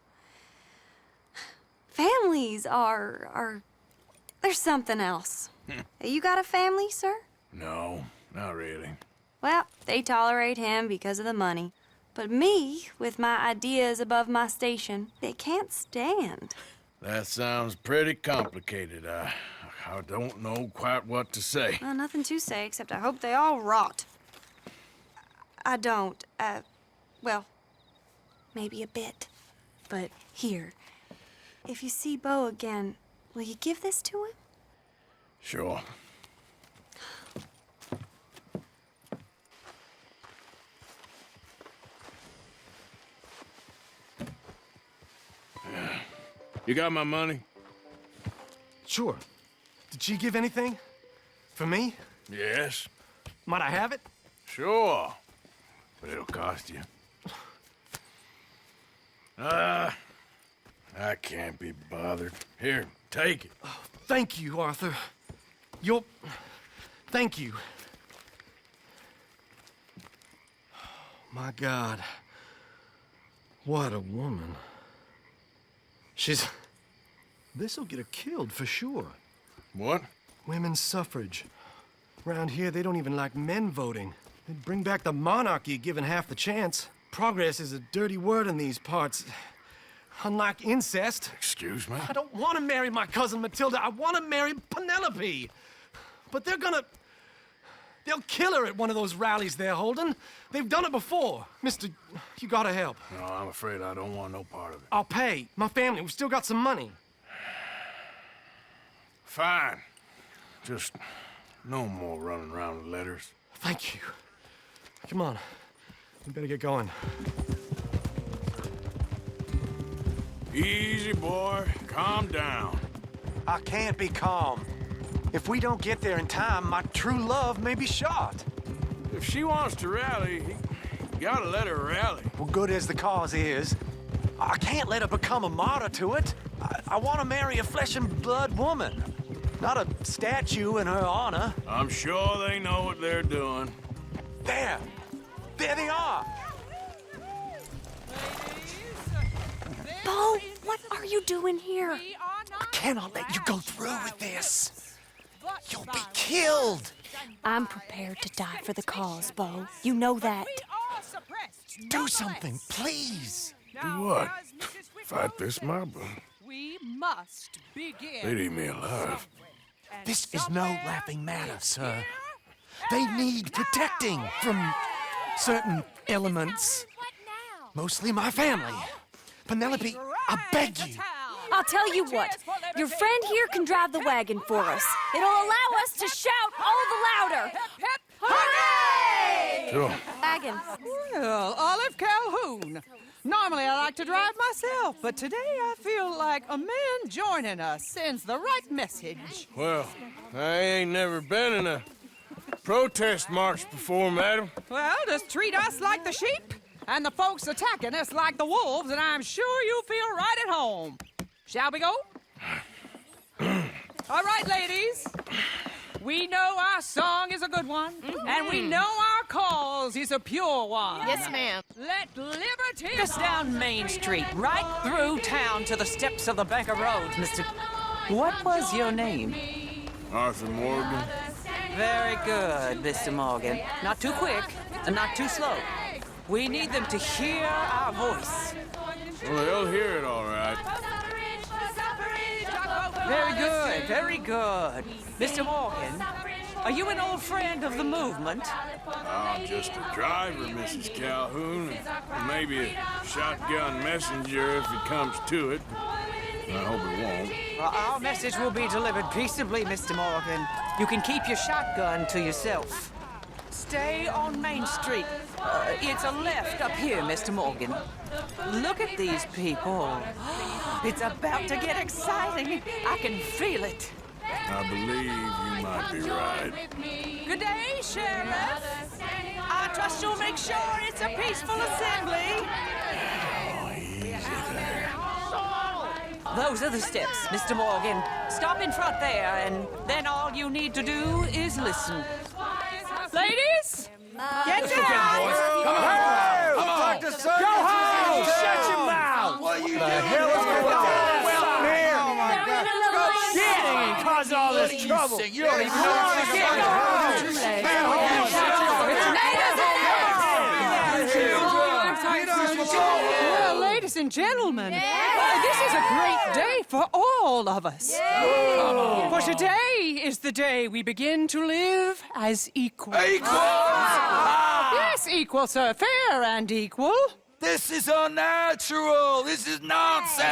Families are there's something else. You got a family, sir? No, not really. Well, they tolerate him because of the money. But me, with my ideas above my station, they can't stand. That sounds pretty complicated. I don't know quite what to say. Well, nothing to say, except I hope they all rot. I don't, well, maybe a bit. But here, if you see Beau again, will you give this to him? Sure. You got my money? Sure. Did she give anything? For me? Yes. Might I have it? Sure. But it'll cost you. I can't be bothered. Here, take it. Oh, thank you, Arthur. Thank you. My God. What a woman. This'll get her killed for sure. What? Women's suffrage. Around here, they don't even like men voting. They'd bring back the monarchy given half the chance. Progress is a dirty word in these parts. Unlike incest. Excuse me? I don't want to marry my cousin Matilda. I want to marry Penelope. But they'll kill her at one of those rallies they're holding. They've done it before. Mister, you gotta help. No, I'm afraid I don't want no part of it. I'll pay. My family, we've still got some money. Fine. Just no more running around with letters. Thank you. Come on. We better get going. Easy, boy. Calm down. I can't be calm. If we don't get there in time, my true love may be shot. If she wants to rally, you gotta let her rally. Well, good as the cause is, I can't let her become a martyr to it. I want to marry a flesh and blood woman, not a statue in her honor. I'm sure they know what they're doing. There they are. Bo, what are you doing here? I cannot let you go through with this. You'll be killed. I'm prepared to die for the cause, Bo. You know that. Do something, please. Do what? Fight this mob? We must begin. They'd eat me alive. This is no laughing matter, sir. They need protecting from certain elements. Mostly my family. Penelope, I beg you. I'll tell you what. Your friend here can drive the wagon for us. It'll allow us to shout all the louder. Hooray! Sure. Wagon. Well, Olive Calhoun. Normally I like to drive myself, but today I feel like a man joining us sends the right message. Well, I ain't never been in a protest march before, madam. Well, just treat us like the sheep, and the folks attacking us like the wolves, and I'm sure you'll feel right at home. Shall we go? All right, ladies. We know our song is a good one, and we know our cause is a pure one. Yes, ma'am. Let liberty... Take us down Main Street, right through town to the steps of the Bank of Roads, Mr. What was your name? Arthur Morgan. Very good, Mr. Morgan. Not too quick, and not too slow. We need them to hear our voice. Well, they'll hear it all right. Very good, very good. Mr. Morgan, are you an old friend of the movement? I'm just a driver, Mrs. Calhoun, and maybe a shotgun messenger if it comes to it. I hope it won't. Well, our message will be delivered peaceably, Mr. Morgan. You can keep your shotgun to yourself. Stay on Main Street. It's a left up here, Mr. Morgan. Look at these people. It's about to get exciting. I can feel it. I believe you might be right. Good day, Sheriff. I trust you'll make sure it's a peaceful assembly. Oh, easy there. Those are the steps, Mr. Morgan. Stop in front there, and then all you need to do is listen. Ladies, get down! Come on! Go home! Shut your mouth! What are you doing? The hell is going on? Well, here! Oh, my God. Go shit! And cause all this trouble. You don't even know what to get. Well, ladies and gentlemen, this is a great day for all of us. For today is the day we begin to live as equals. Yes, equal, sir. Fair and equal. This is unnatural. This is nonsense.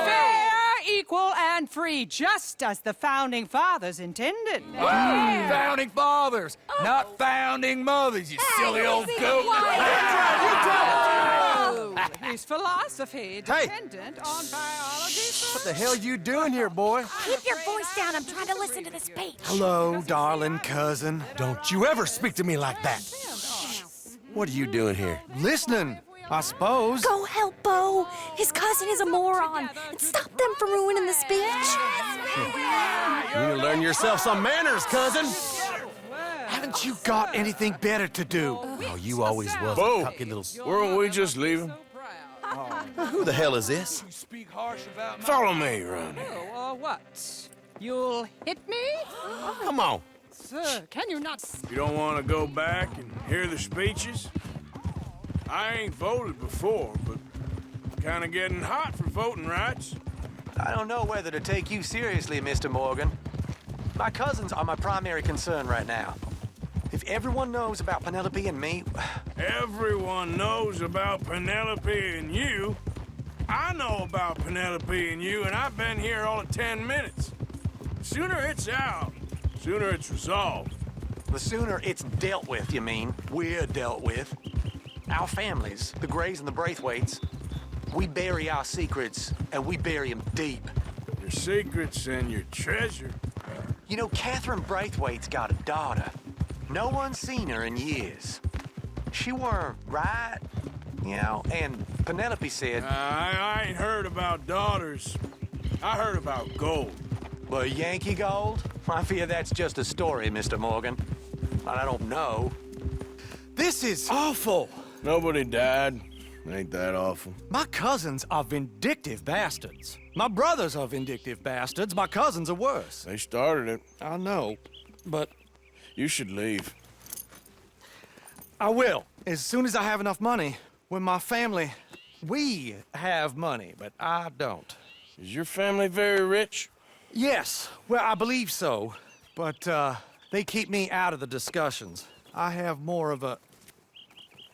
Fair, equal, and free, just as the Founding Fathers intended. Founding fathers, not founding mothers, you silly old goat. His philosophy dependent on biology. What the hell you doing here, boy? Keep your voice down. I'm trying to listen to the speech. Hello, darling cousin. Don't you ever speak to me like that. What are you doing here? Listening, I suppose. Go help Bo. His cousin is a moron. And stop them from ruining the speech. You need to learn yourself some manners, cousin. Haven't you got anything better to do? Oh, you always was Bo, a cocky little... weren't we just leaving? Who the hell is this? Follow me around here. What? You'll hit me? Come on. Sir, can you not... You don't want to go back and hear the speeches? I ain't voted before, but kind of getting hot for voting rights. I don't know whether to take you seriously, Mr. Morgan. My cousins are my primary concern right now. If everyone knows about Penelope and me... Everyone knows about Penelope and you. I know about Penelope and you, and I've been here all of 10 minutes. Sooner it's out, sooner it's resolved. The sooner it's dealt with, you mean? We're dealt with. Our families, the Grays and the Braithwaites, we bury our secrets, and we bury them deep. Your secrets and your treasure. You know, Catherine Braithwaite's got a daughter. No one's seen her in years. She weren't right, you know, and Penelope said... I ain't heard about daughters. I heard about gold. Well, Yankee gold? I fear that's just a story, Mr. Morgan. I don't know. This is awful. Nobody died. Ain't that awful? My cousins are vindictive bastards. My brothers are vindictive bastards. My cousins are worse. They started it. I know, but... You should leave. I will, as soon as I have enough money. When my family... We have money, but I don't. Is your family very rich? Yes, well, I believe so. But, they keep me out of the discussions. I have more of a...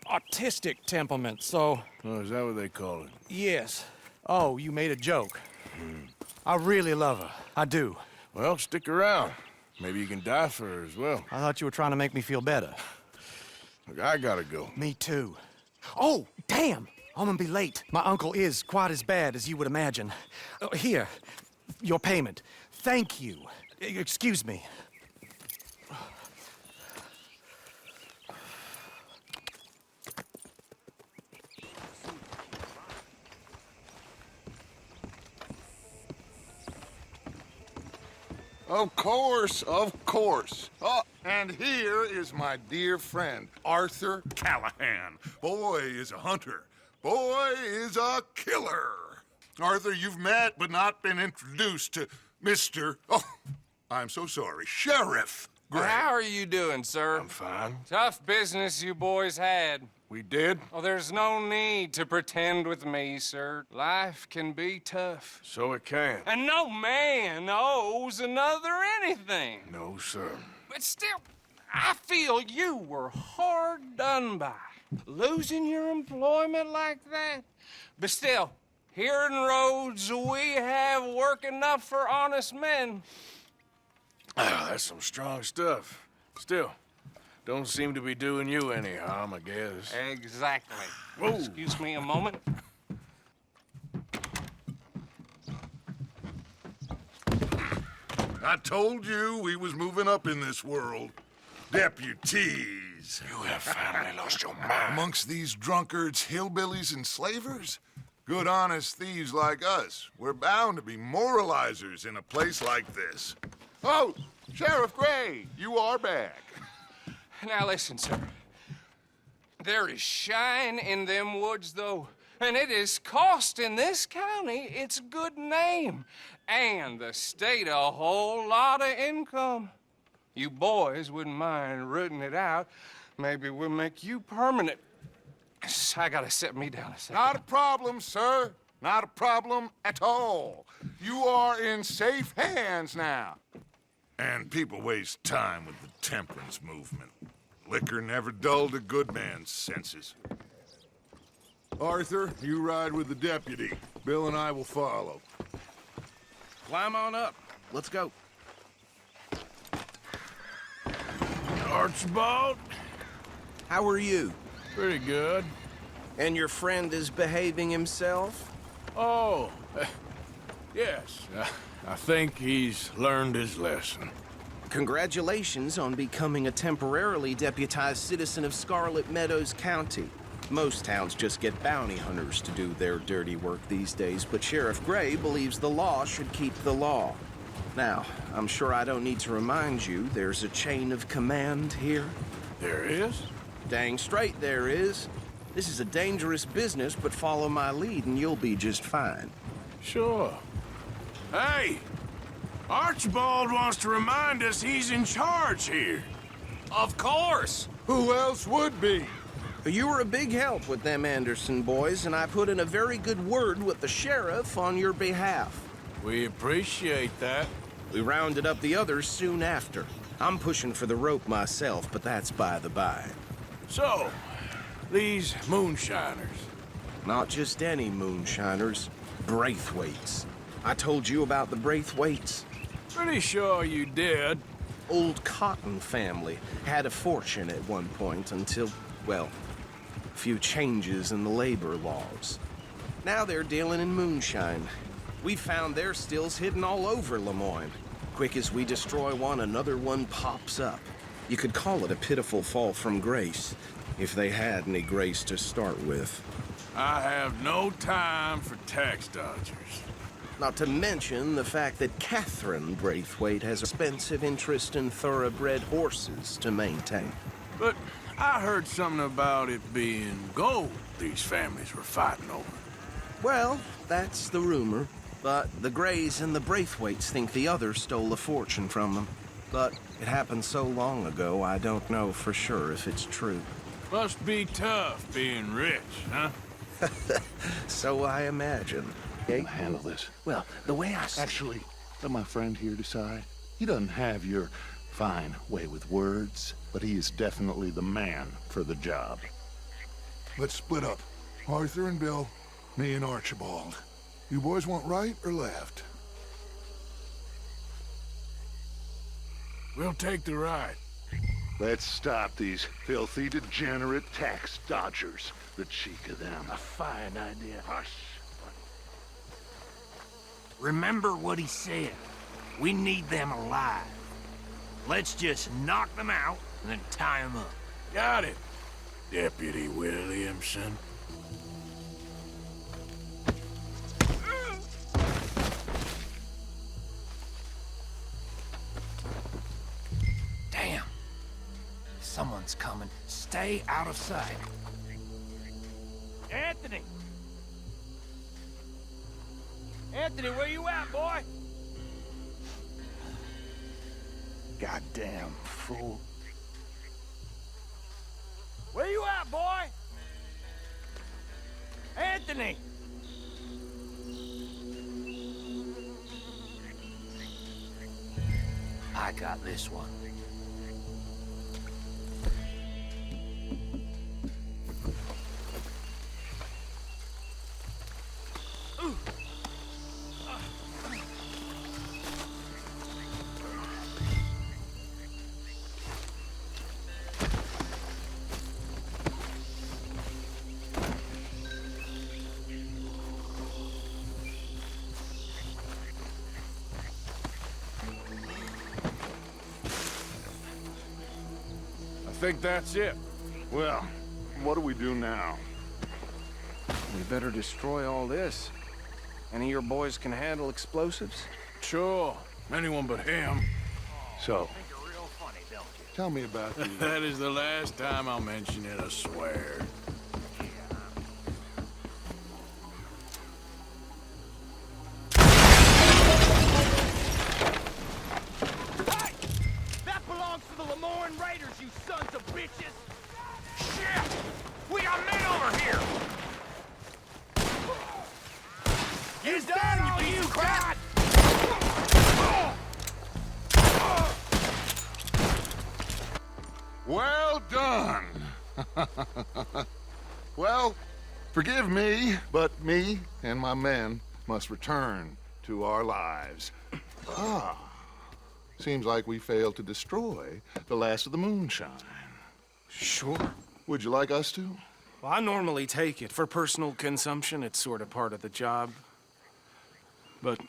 artistic temperament, so... Oh, is that what they call it? Yes. Oh, you made a joke. I really love her. I do. Well, stick around. Maybe you can die for her as well. I thought you were trying to make me feel better. Look, I gotta go. Me too. Oh, damn! I'm gonna be late. My uncle is quite as bad as you would imagine. Here, your payment. Thank you. Excuse me. Of course, of course. Oh, and here is my dear friend, Arthur Callahan. Boy is a hunter. Boy is a killer. Arthur, you've met but not been introduced to Mr. Oh, I'm so sorry, Sheriff Gray. How are you doing, sir? I'm fine. Tough business you boys had. We did? Oh, there's no need to pretend with me, sir. Life can be tough. So it can. And no man owes another anything. No, sir. But still, I feel you were hard done by. Losing your employment like that. But still, here in Rhodes, we have work enough for honest men. Oh, that's some strong stuff. Still, don't seem to be doing you any harm, I guess. Exactly. Whoa. Excuse me a moment. I told you we was moving up in this world. Deputies. You have finally lost your mind. Amongst these drunkards, hillbillies, and slavers? Good, honest thieves like us. We're bound to be moralizers in a place like this. Oh, Sheriff Gray, you are back. Now listen, sir. There is shine in them woods, though, and it is costing this county its good name and the state a whole lot of income. You boys wouldn't mind rooting it out. Maybe we'll make you permanent. I gotta set me down a second. Not a problem, sir. Not a problem at all. You are in safe hands now. And people waste time with the temperance movement. Liquor never dulled a good man's senses. Arthur, you ride with the deputy. Bill and I will follow. Climb on up. Let's go. Archibald? How are you? Pretty good. And your friend is behaving himself? Oh, yes. I think he's learned his lesson. Congratulations on becoming a temporarily deputized citizen of Scarlet Meadows County. Most towns just get bounty hunters to do their dirty work these days, but Sheriff Gray believes the law should keep the law. Now, I'm sure I don't need to remind you there's a chain of command here. There is? Dang straight there is. This is a dangerous business, but follow my lead and you'll be just fine. Sure. Hey! Archibald wants to remind us he's in charge here. Of course. Who else would be? You were a big help with them Anderson boys, and I put in a very good word with the sheriff on your behalf. We appreciate that. We rounded up the others soon after. I'm pushing for the rope myself, but that's by the by. So, these moonshiners. Not just any moonshiners. Braithwaites. I told you about the Braithwaites? Pretty sure you did. Old Cotton family had a fortune at one point until, well, a few changes in the labor laws. Now they're dealing in moonshine. We found their stills hidden all over Lemoyne. Quick as we destroy one, another one pops up. You could call it a pitiful fall from grace, if they had any grace to start with. I have no time for tax dodgers. Not to mention the fact that Catherine Braithwaite has expensive interest in thoroughbred horses to maintain. But I heard something about it being gold these families were fighting over. Well, that's the rumor. But the Greys and the Braithwaites think the other stole a fortune from them. But it happened so long ago, I don't know for sure if it's true. Must be tough being rich, huh? So I imagine. Handle this. Well, the way I Actually, let my friend here decide. He doesn't have your fine way with words, but he is definitely the man for the job. Let's split up. Arthur and Bill, me and Archibald. You boys want right or left? We'll take the right. Let's stop these filthy, degenerate tax dodgers. The cheek of them. A fine idea. Hush. Remember what he said. We need them alive. Let's just knock them out and then tie them up. Got it, Deputy Williamson. Damn. Someone's coming. Stay out of sight. Anthony! Anthony, where you at, boy? Goddamn fool. Where you at, boy? Anthony! I got this one. I think that's it. Well, what do we do now? We better destroy all this. Any of your boys can handle explosives? Sure. Anyone but him. So, tell me about the... That is the last time I'll mention it, I swear. Hey! That belongs to the Lemoyne Raiders, you sons of bitches! Shit! We got men over here! He's done, you crap! Well done! Well, forgive me, but me and my men must return to our lives. Ah, seems like we failed to destroy the last of the moonshine. Sure. Would you like us to? Well, I normally take it. For personal consumption, it's sort of part of the job. But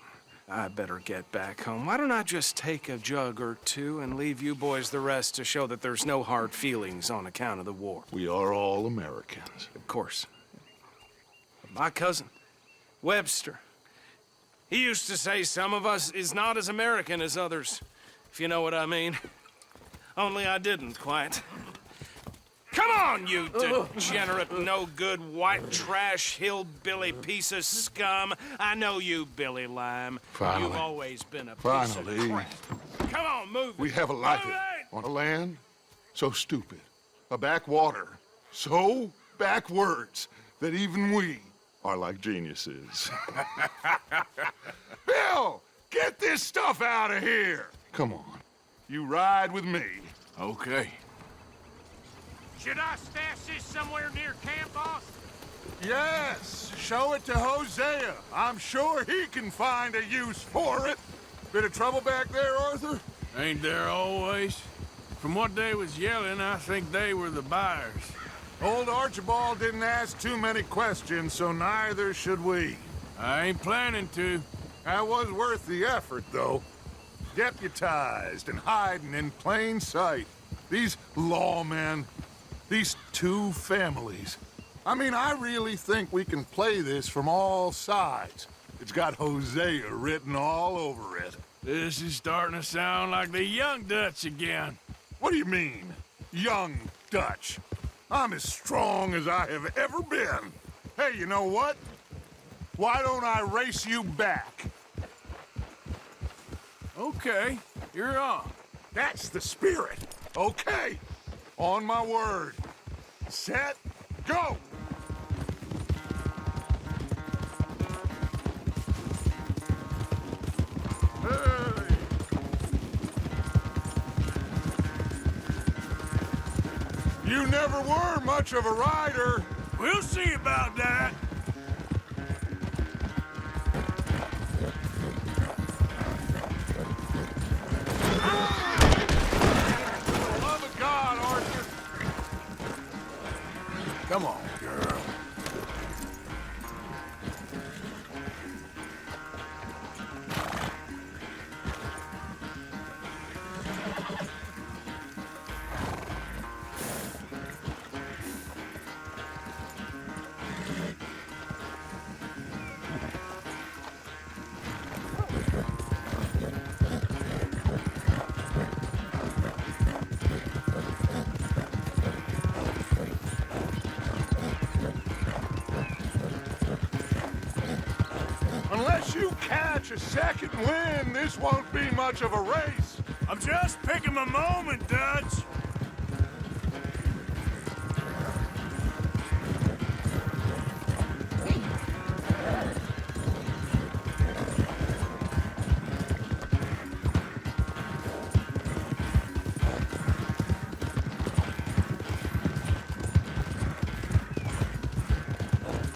I better get back home. Why don't I just take a jug or two and leave you boys the rest to show that there's no hard feelings on account of the war? We are all Americans. Of course. My cousin, Webster, he used to say some of us is not as American as others, if you know what I mean. Only I didn't quite. Come on, you degenerate, no-good, white trash, hillbilly piece of scum. I know you, Billy Lime. Finally. You've always been a piece Finally. of crap. Come on, move it. We have a life Move it! on a land so stupid. A backwater so backwards that even we are like geniuses. Bill, get this stuff out of here! Come on, you ride with me. Okay. Should I stash this somewhere near camp, boss? Yes, show it to Hosea. I'm sure he can find a use for it. Bit of trouble back there, Arthur? Ain't there always? From what they was yelling, I think they were the buyers. Old Archibald didn't ask too many questions, so neither should we. I ain't planning to. That was worth the effort, though. Deputized and hiding in plain sight. These lawmen, these two families. I mean, I really think we can play this from all sides. It's got Hosea written all over it. This is starting to sound like the Young Dutch again. What do you mean, Young Dutch? I'm as strong as I have ever been. Hey, you know what? Why don't I race you back? Okay, you're on. That's the spirit. Okay, on my word. Set, go! Hey! You never were much of a rider. We'll see about that. Love of God, Arthur. Come on, girl. Unless you catch a second wind, this won't be much of a race. I'm just picking my moment, Dutch.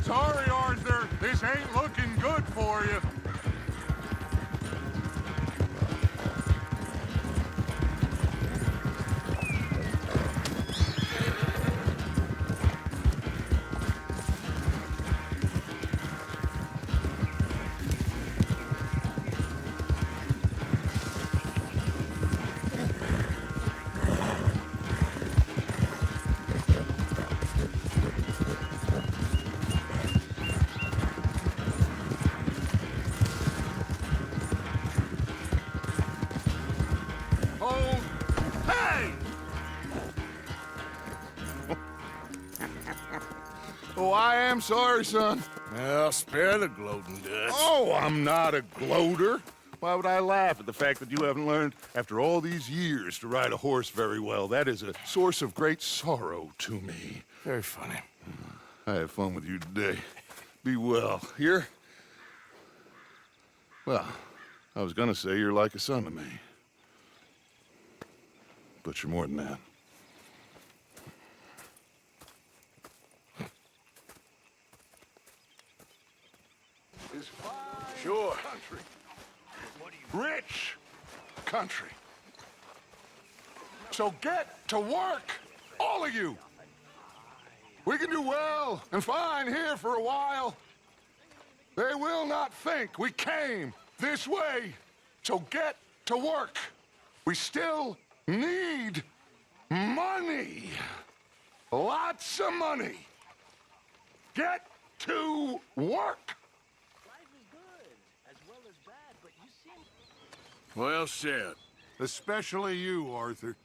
Sorry, Arthur. This ain't looking good for you. Hold. Hey! Oh, I am sorry, son. Well, spare the gloating, Dutch. Oh, I'm not a gloater. Why would I laugh at the fact that you haven't learned, after all these years, to ride a horse very well? That is a source of great sorrow to me. Very funny. I had fun with you today. Be well. Here? Well, I was gonna say you're like a son to me. But you're more than that. This fine Sure. country. Rich country. So get to work, all of you. We can do well and fine here for a while. They will not think we came this way. So get to work. We still need money. Lots of money. Get to work. Well said. Especially you, Arthur.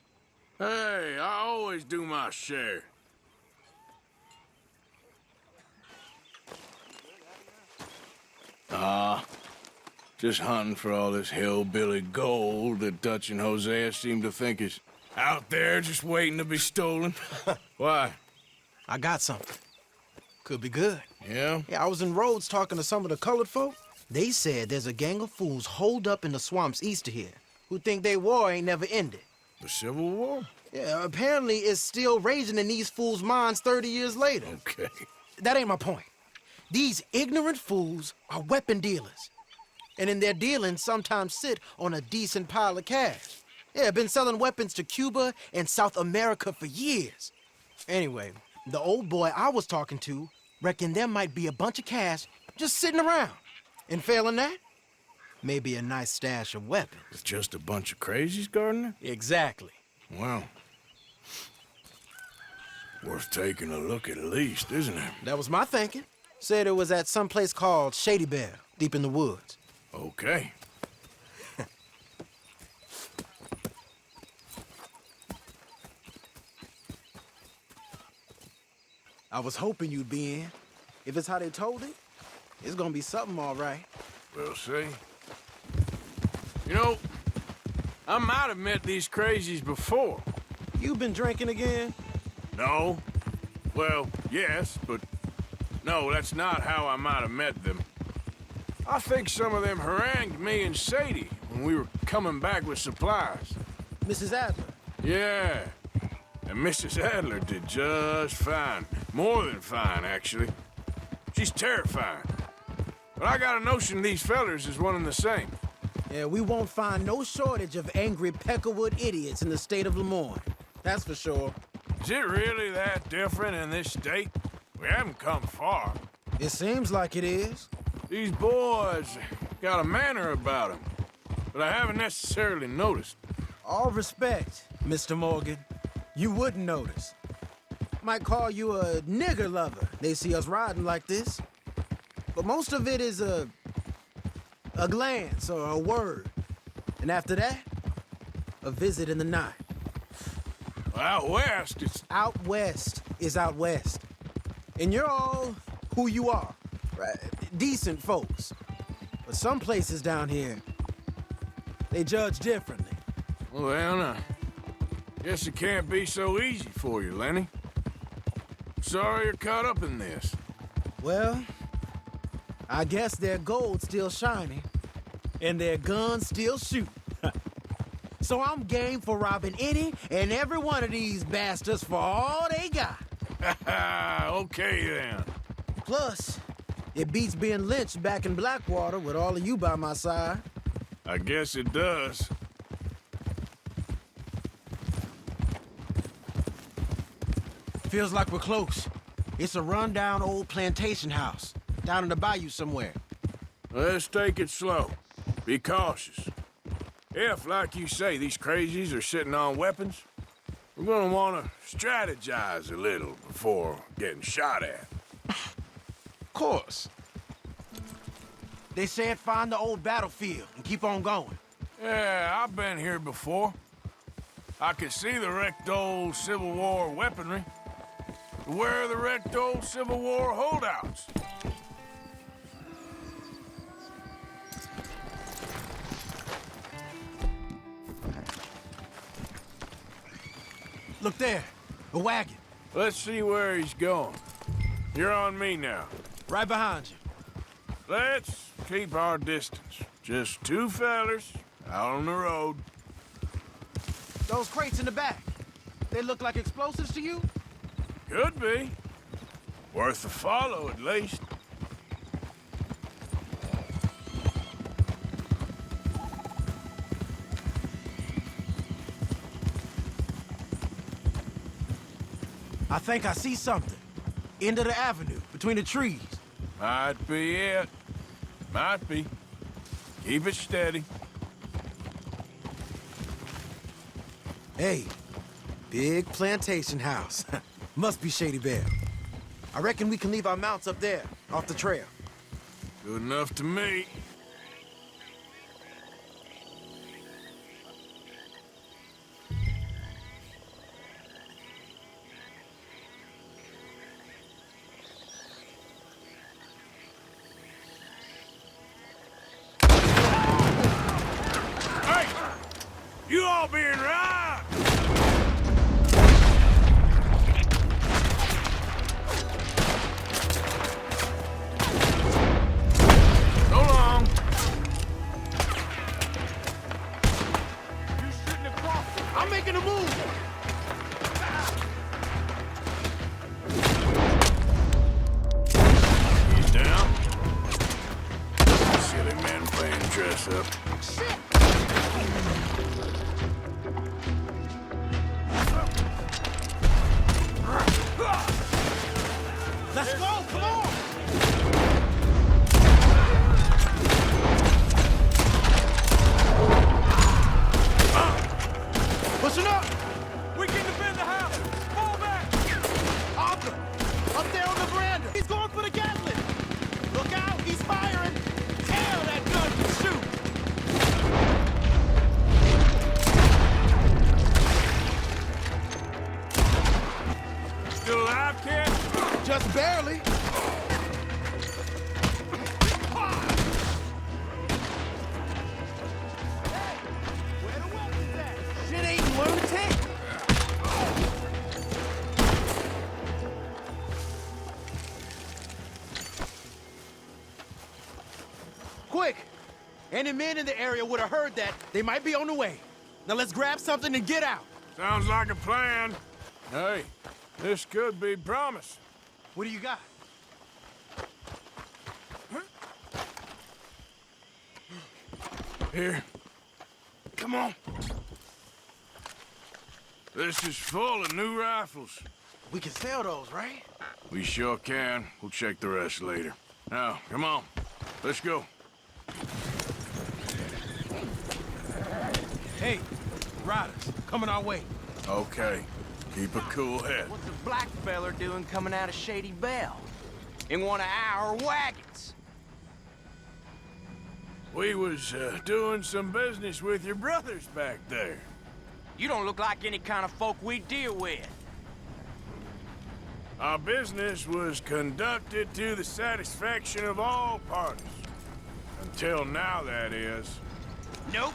Hey, I always do my share. Just hunting for all this hillbilly gold that Dutch and Hosea seem to think is out there just waiting to be stolen. Why? I got something. Could be good. Yeah? Yeah, I was in Rhodes talking to some of the colored folk. They said there's a gang of fools holed up in the swamps east of here who think their war ain't never ended. The Civil War? Yeah, apparently it's still raging in these fools' minds 30 years later. Okay. That ain't my point. These ignorant fools are weapon dealers. And in their dealing, sometimes sit on a decent pile of cash. Yeah, been selling weapons to Cuba and South America for years. Anyway, the old boy I was talking to reckoned there might be a bunch of cash just sitting around. And failing that, maybe a nice stash of weapons. With just a bunch of crazies, Gardner? Exactly. Wow. Worth taking a look at least, isn't it? That was my thinking. Said it was at some place called Shady Bear, deep in the woods. Okay. I was hoping you'd be in. If it's how they told it, it's gonna be something all right. We'll see. You know, I might have met these crazies before. You been drinking again? No. Well, yes, but no, that's not how I might have met them. I think some of them harangued me and Sadie when we were coming back with supplies. Mrs. Adler? Yeah. And Mrs. Adler did just fine. More than fine, actually. She's terrifying. But I got a notion these fellers is one and the same. Yeah, we won't find no shortage of angry Peckerwood idiots in the state of Lemoyne. That's for sure. Is it really that different in this state? We haven't come far. It seems like it is. These boys got a manner about them, but I haven't necessarily noticed. All respect, Mr. Morgan. You wouldn't notice. Might call you a nigger lover. They see us riding like this. But most of it is a glance or a word. And after that, a visit in the night. Out west, it's... Out west is out west. And you're all who you are, right? Decent folks. But some places down here, they judge differently. Well, I guess it can't be so easy for you, Lenny. Sorry you're caught up in this. Well, I guess their gold's still shining, and their guns still shoot. So I'm game for robbing any and every one of these bastards for all they got. Okay, then. Plus, it beats being lynched back in Blackwater with all of you by my side. I guess it does. Feels like we're close. It's a rundown old plantation house, down in the bayou somewhere. Let's take it slow. Be cautious. If, like you say, these crazies are sitting on weapons, we're gonna want to strategize a little before getting shot at. Of course. They said find the old battlefield and keep on going. Yeah, I've been here before. I can see the wrecked old Civil War weaponry. Where are the wrecked old Civil War holdouts? Look there, a wagon. Let's see where he's going. You're on me now. Right behind you. Let's keep our distance. Just two fellers out on the road. Those crates in the back, they look like explosives to you? Could be. Worth a follow, at least. I think I see something. End of the avenue, between the trees. Might be it. Might be. Keep it steady. Hey, big plantation house. Must be Shady Bear. I reckon we can leave our mounts up there, off the trail. Good enough to me. Hey! You all being right! I'm making a move! He's down. Silly man playing dress up. Shit! Let's go, come on! Pushing up! We can defend the house! Fall back! Arthur! Up there on the veranda! He's going for the Gatling! Look out, he's firing! Hell, that gun can shoot! Still alive, kid? Just barely. Shit ain't lunatic. Quick! Any men in the area would have heard that. They might be on the way. Now let's grab something and get out. Sounds like a plan. Hey, this could be promise. What do you got? Here. Come on. This is full of new rifles. We can sell those, right? We sure can. We'll check the rest later. Now, come on. Let's go. Hey, riders, coming our way. Okay. Keep a cool head. What's a black feller doing coming out of Shady Belle? In one of our wagons? We was doing some business with your brothers back there. You don't look like any kind of folk we deal with. Our business was conducted to the satisfaction of all parties. Until now, that is. Nope.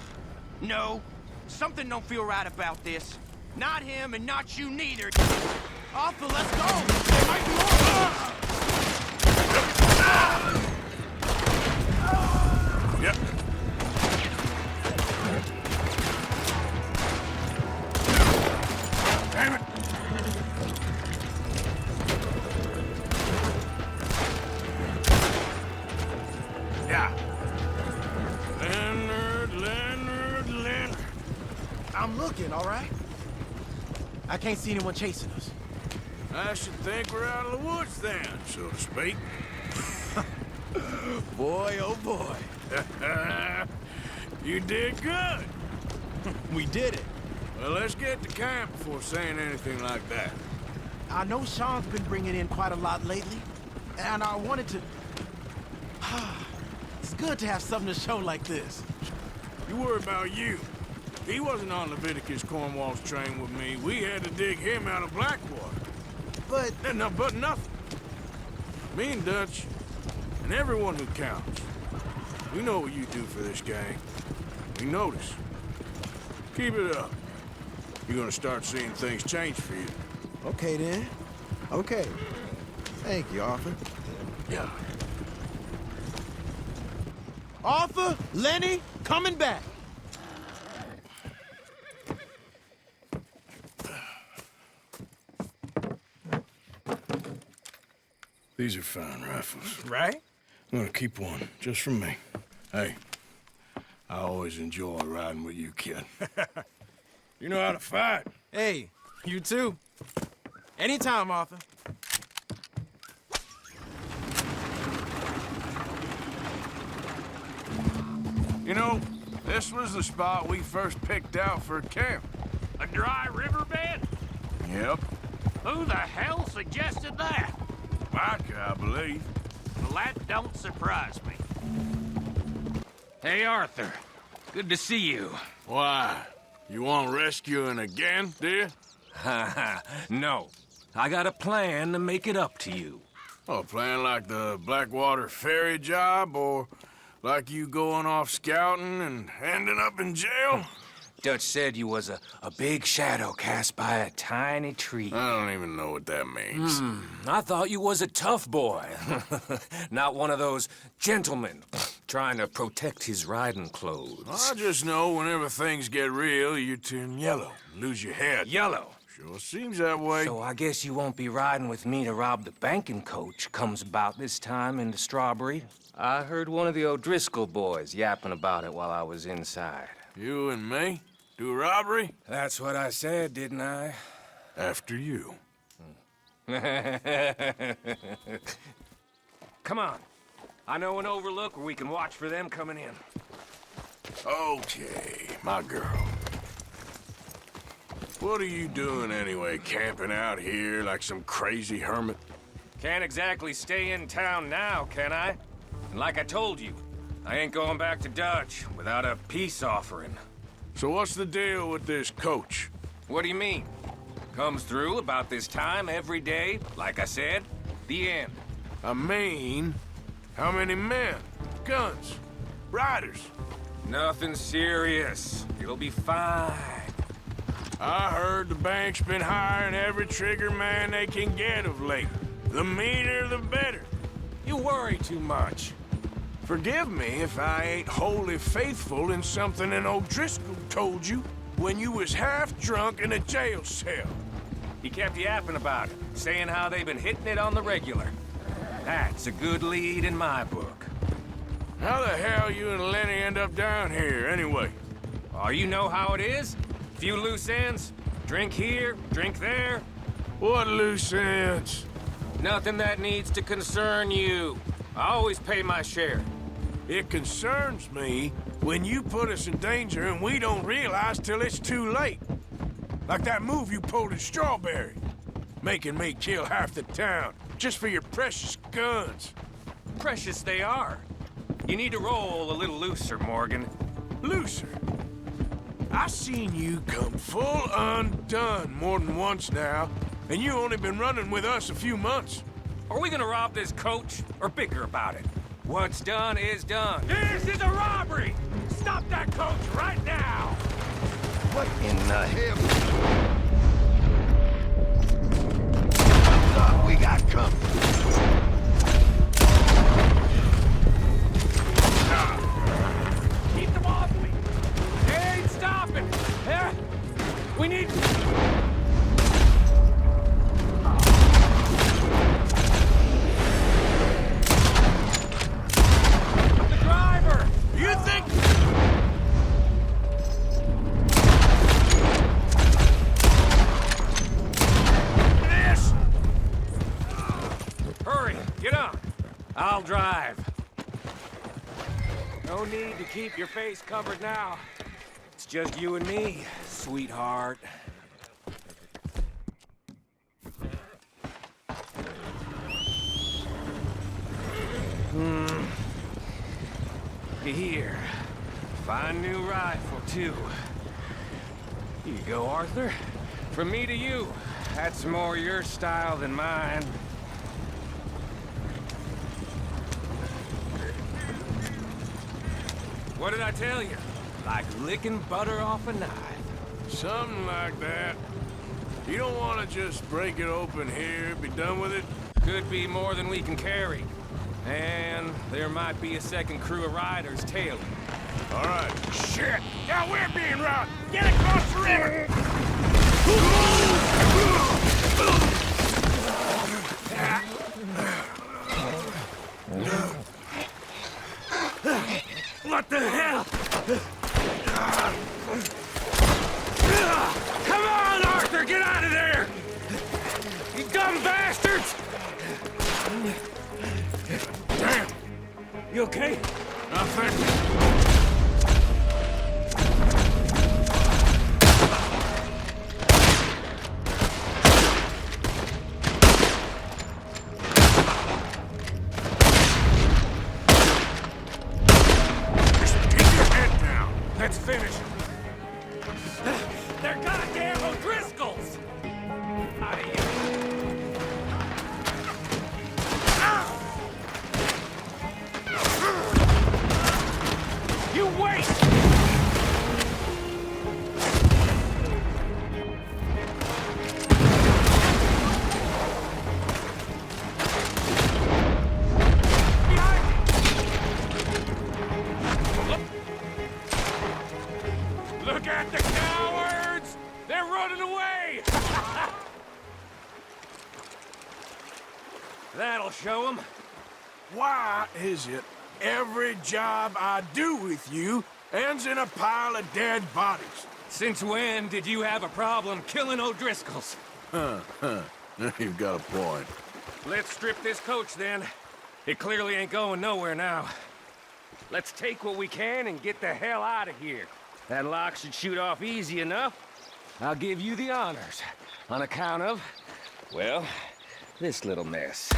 No. Something don't feel right about this. Not him and not you neither. Arthur, let's go! They might be on. Yep. Damn it! Yeah. Leonard. I'm looking, all right? I can't see anyone chasing us. I should think we're out of the woods then, so to speak. Boy, oh boy. You did good. We did it. Well, let's get to camp before saying anything like that. I know Sean's been bringing in quite a lot lately, and I wanted to... It's good to have something to show like this. You worry about you. He wasn't on Leviticus Cornwall's train with me. We had to dig him out of Blackwater. But... But nothing. Me and Dutch, and everyone who counts. We know what you do for this gang. We notice. Keep it up. You're gonna start seeing things change for you. Okay, then. Okay. Thank you, Arthur. Yeah. Arthur, Lenny, coming back. These are fine rifles. Right? I'm gonna keep one, just for me. Hey, I always enjoy riding with you, kid. You know how to fight. Hey, you too. Anytime, Arthur. You know, this was the spot we first picked out for camp. A dry riverbed? Yep. Who the hell suggested that? Micah, I believe. Well, that don't surprise me. Hey, Arthur. Good to see you. Why? You want rescuing again, do you? No. I got a plan to make it up to you. Oh, a plan like the Blackwater ferry job, or like you going off scouting and ending up in jail? Dutch said you was a big shadow cast by a tiny tree. I don't even know what that means. I thought you was a tough boy. Not one of those gentlemen trying to protect his riding clothes. I just know whenever things get real, you turn yellow, lose your head. Yellow? Sure seems that way. So I guess you won't be riding with me to rob the banking coach comes about this time in the Strawberry. I heard one of the O'Driscoll boys yapping about it while I was inside. You and me? Do a robbery? That's what I said, didn't I? After you. Come on. I know an overlook where we can watch for them coming in. Okay, my girl. What are you doing anyway, camping out here like some crazy hermit? Can't exactly stay in town now, can I? And like I told you, I ain't going back to Dutch without a peace offering. So what's the deal with this coach? What do you mean? Comes through about this time every day, like I said. The end. I mean, how many men? Guns? Riders? Nothing serious. It'll be fine. I heard the bank's been hiring every trigger man they can get of late. The meaner, the better. You worry too much. Forgive me if I ain't wholly faithful in something an O'Driscoll told you when you was half drunk in a jail cell. He kept yapping about it, saying how they've been hitting it on the regular. That's a good lead in my book. How the hell you and Lenny end up down here, anyway? Oh, you know how it is? Few loose ends. Drink here, drink there. What loose ends? Nothing that needs to concern you. I always pay my share. It concerns me when you put us in danger and we don't realize till it's too late. Like that move you pulled in Strawberry. Making me kill half the town just for your precious guns. Precious they are. You need to roll a little looser, Morgan. Looser? I seen you come full undone more than once now, and you only been running with us a few months. Are we gonna rob this coach or bicker about it? What's done is done. This is a robbery! Stop that coach right now! What in the hell? What we got coming? Keep them off me! They ain't stopping! Yeah? We need... The driver! You think... This! Hurry, get on. I'll drive. No need to keep your face covered now. It's just you and me, sweetheart. Here. Fine new rifle, too. Here you go, Arthur. From me to you. That's more your style than mine. What did I tell you? Like licking butter off a knife. Something like that. You don't want to just break it open here, be done with it? Could be more than we can carry. And there might be a second crew of riders tailing. All right. Shit! Now we're being robbed! Get across the river! What the hell? Come on, Arthur! Get out of there! You dumb bastards! Damn! You okay? Nothing. Let's finish. They're goddamn O'Driscolls! Out of here. You wait! Look at the cowards! They're running away! That'll show them. Why is it every job I do with you ends in a pile of dead bodies? Since when did you have a problem killing O'Driscolls? You've got a point. Let's strip this coach, then. It clearly ain't going nowhere now. Let's take what we can and get the hell out of here. That lock should shoot off easy enough. I'll give you the honors. On account of, well, this little mess.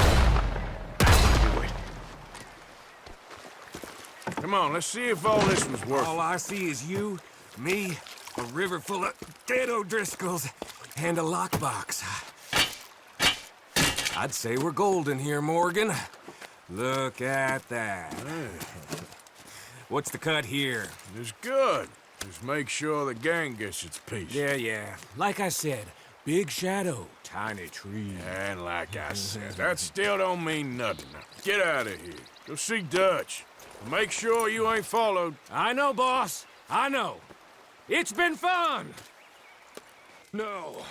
Come on, let's see if all this was worth it. All I see is you, me, a river full of dead O'Driscolls, and a lockbox. I'd say we're golden here, Morgan. Look at that. What's the cut here? It's good. Just make sure the gang gets its piece. Yeah. Like I said, big shadow, tiny tree. And like I said, that still don't mean nothing. Now, get out of here. Go see Dutch. Make sure you ain't followed. I know, boss. I know. It's been fun. No,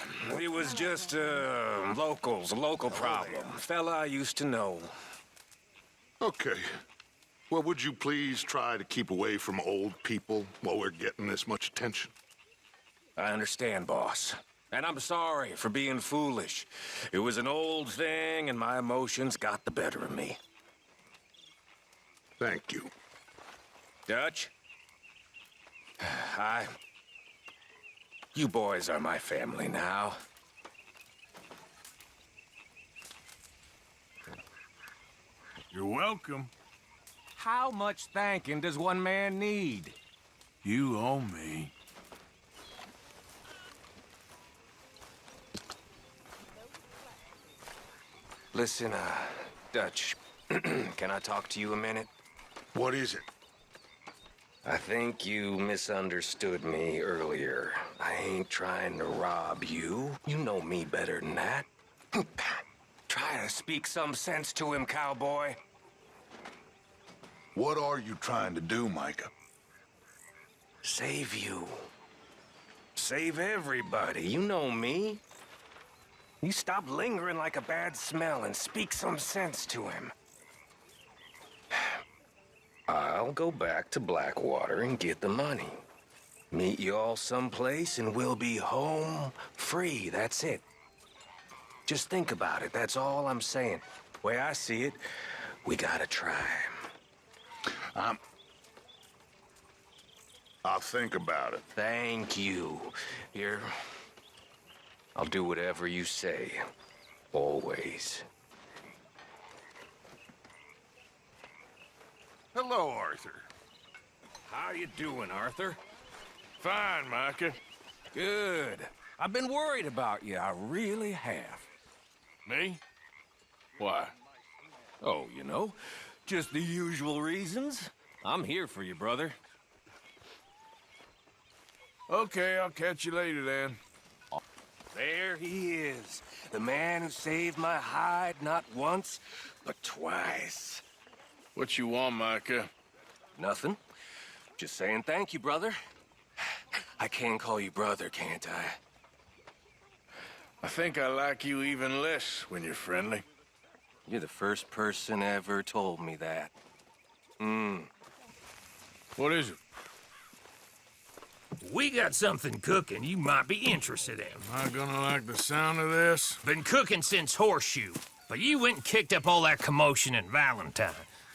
it was just, a local problem. Fella I used to know. Okay. Well, would you please try to keep away from old people while we're getting this much attention? I understand, boss. And I'm sorry for being foolish. It was an old thing, and my emotions got the better of me. Thank you. Dutch? You boys are my family now. You're welcome. How much thanking does one man need? You owe me. Listen, Dutch, can I talk to you a minute? What is it? I think you misunderstood me earlier. I ain't trying to rob you. You know me better than that. Try to speak some sense to him, cowboy. What are you trying to do, Micah? Save you. Save everybody. You know me. You stop lingering like a bad smell and speak some sense to him. I'll go back to Blackwater and get the money. Meet you all someplace and we'll be home free. That's it. Just think about it. That's all I'm saying. The way I see it, we gotta try. I'll think about it. Thank you. Here, I'll do whatever you say. Always. Hello, Arthur. How you doing, Arthur? Fine, Micah. Good. I've been worried about you. I really have. Me? Why? Oh, you know, just the usual reasons. I'm here for you, brother. Okay, I'll catch you later then. There he is. The man who saved my hide not once, but twice. What you want, Micah? Nothing. Just saying thank you, brother. I can call you brother, can't I? I think I like you even less when you're friendly. You're the first person ever told me that. What is it? We got something cooking you might be interested in. Am I gonna like the sound of this? Been cooking since Horseshoe, but you went and kicked up all that commotion in Valentine.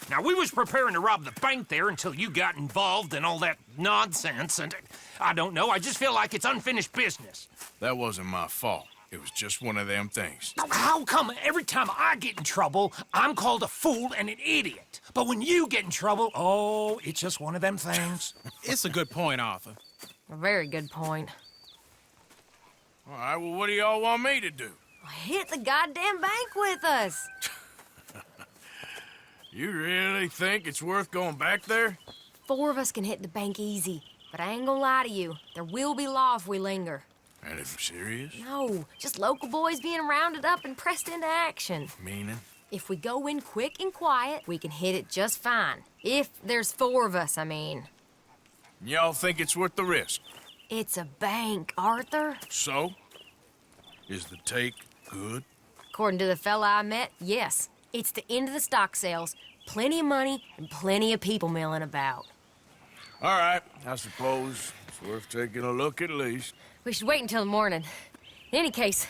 Now, we was preparing to rob the bank there until you got involved in all that nonsense, and I don't know, I just feel like it's unfinished business. That wasn't my fault. It was just one of them things. How come every time I get in trouble, I'm called a fool and an idiot? But when you get in trouble, oh, it's just one of them things. It's a good point, Arthur. A very good point. All right, well, what do y'all want me to do? Hit the goddamn bank with us. You really think it's worth going back there? 4 of us can hit the bank easy. But I ain't gonna lie to you. There will be law if we linger. And if serious? No, just local boys being rounded up and pressed into action. Meaning? If we go in quick and quiet, we can hit it just fine. If there's 4 of us, I mean. Y'all think it's worth the risk? It's a bank, Arthur. So? Is the take good? According to the fella I met, yes. It's the end of the stock sales. Plenty of money and plenty of people milling about. All right, I suppose it's worth taking a look at least. We should wait until the morning. In any case,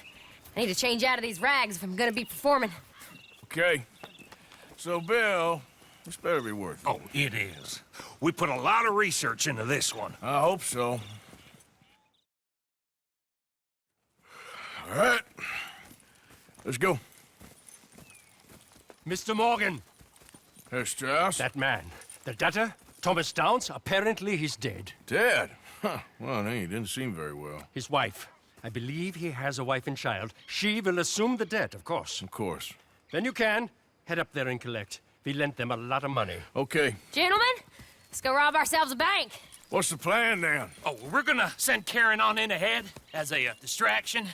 I need to change out of these rags if I'm gonna be performing. Okay. So, Bill, this better be worth it. Oh, it is. We put a lot of research into this one. I hope so. All right. Let's go. Mr. Morgan. Herr Strauss? That man. The debtor, Thomas Downs, apparently he's dead. Dead? Huh. Well, he didn't seem very well. His wife. I believe he has a wife and child. She will assume the debt, of course. Of course. Then you can head up there and collect. We lent them a lot of money. Okay. Gentlemen, let's go rob ourselves a bank. What's the plan, then? Oh, we're gonna send Karen on in ahead as a distraction.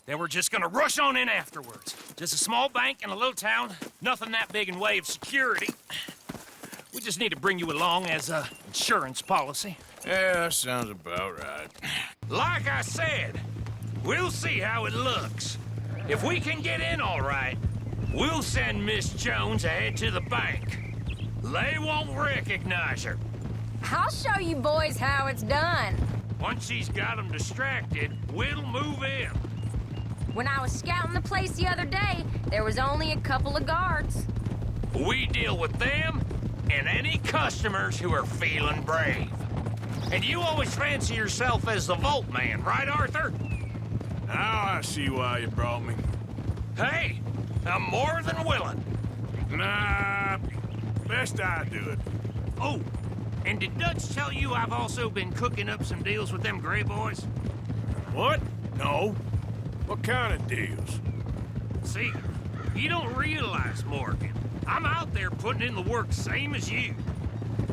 Then we're just gonna rush on in afterwards. Just a small bank in a little town. Nothing that big in way of security. We just need to bring you along as a insurance policy. Yeah, that sounds about right. Like I said, we'll see how it looks. If we can get in all right, we'll send Miss Jones ahead to the bank. They won't recognize her. I'll show you boys how it's done. Once she's got them distracted, we'll move in. When I was scouting the place the other day, there was only a couple of guards. We deal with them and any customers who are feeling brave. And you always fancy yourself as the Vault Man, right, Arthur? Now I see why you brought me. Hey, I'm more than willing. Nah, best I do it. Oh, and did Dutch tell you I've also been cooking up some deals with them Gray Boys? What? No. What kind of deals? See, you don't realize, Morgan. I'm out there putting in the work same as you.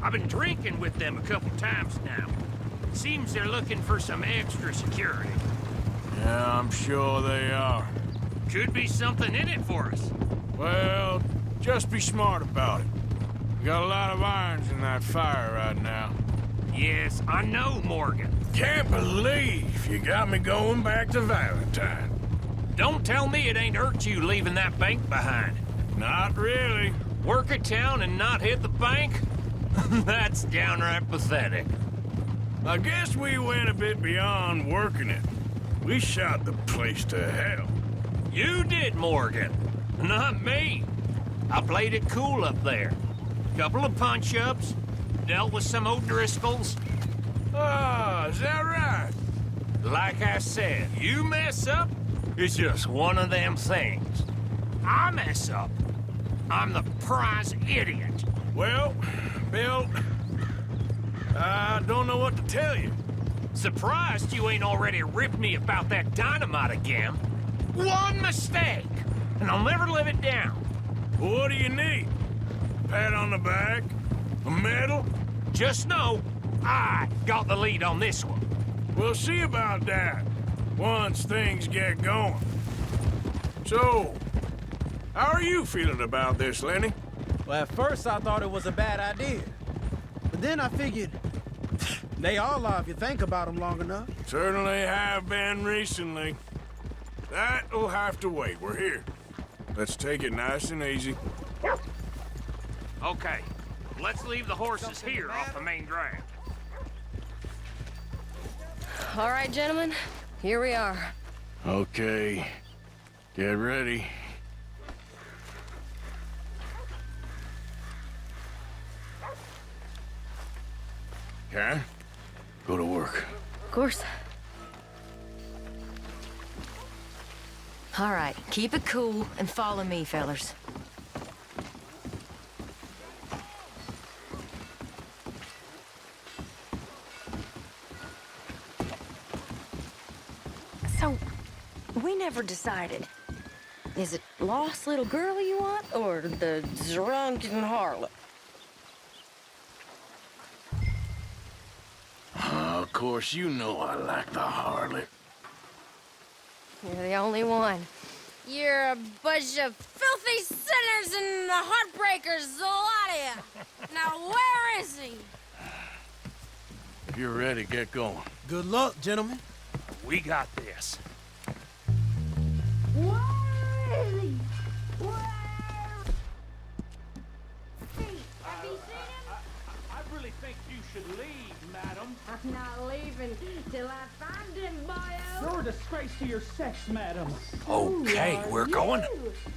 I've been drinking with them a couple times now. Seems they're looking for some extra security. Yeah, I'm sure they are. Could be something in it for us. Well, just be smart about it. You got a lot of irons in that fire right now. Yes, I know, Morgan. Can't believe you got me going back to Valentine. Don't tell me it ain't hurt you leaving that bank behind. Not really. Work a town and not hit the bank? That's downright pathetic. I guess we went a bit beyond working it. We shot the place to hell. You did, Morgan. Not me. I played it cool up there. Couple of punch-ups, dealt with some O'Driscolls. Ah, is that right? Like I said, you mess up, it's just one of them things. I mess up, I'm the prize idiot. Well, Bill, I don't know what to tell you. Surprised you ain't already ripped me about that dynamite again. One mistake, and I'll never live it down. What do you need? Pat on the back? A medal? Just know, I got the lead on this one. We'll see about that once things get going. So, how are you feeling about this, Lenny? Well, at first I thought it was a bad idea. But then I figured, they all are if you think about them long enough. Certainly have been recently. That'll have to wait. We're here. Let's take it nice and easy. Okay, let's leave the horses here off the main drag. All right, gentlemen, here we are. Okay, get ready. Karen, go to work. Of course. All right, keep it cool and follow me, fellers. So, we never decided. Is it lost little girl you want, or the drunken harlot? Of course, you know I like the harlot. You're the only one. You're a bunch of filthy sinners and the heartbreakers, a lot of you. Now, where is he? you're ready, get going. Good luck, gentlemen. We got this. I really think you should leave, madam. I'm not leaving till I find him, boyo. You're a disgrace to your sex, madam. Okay, we're going.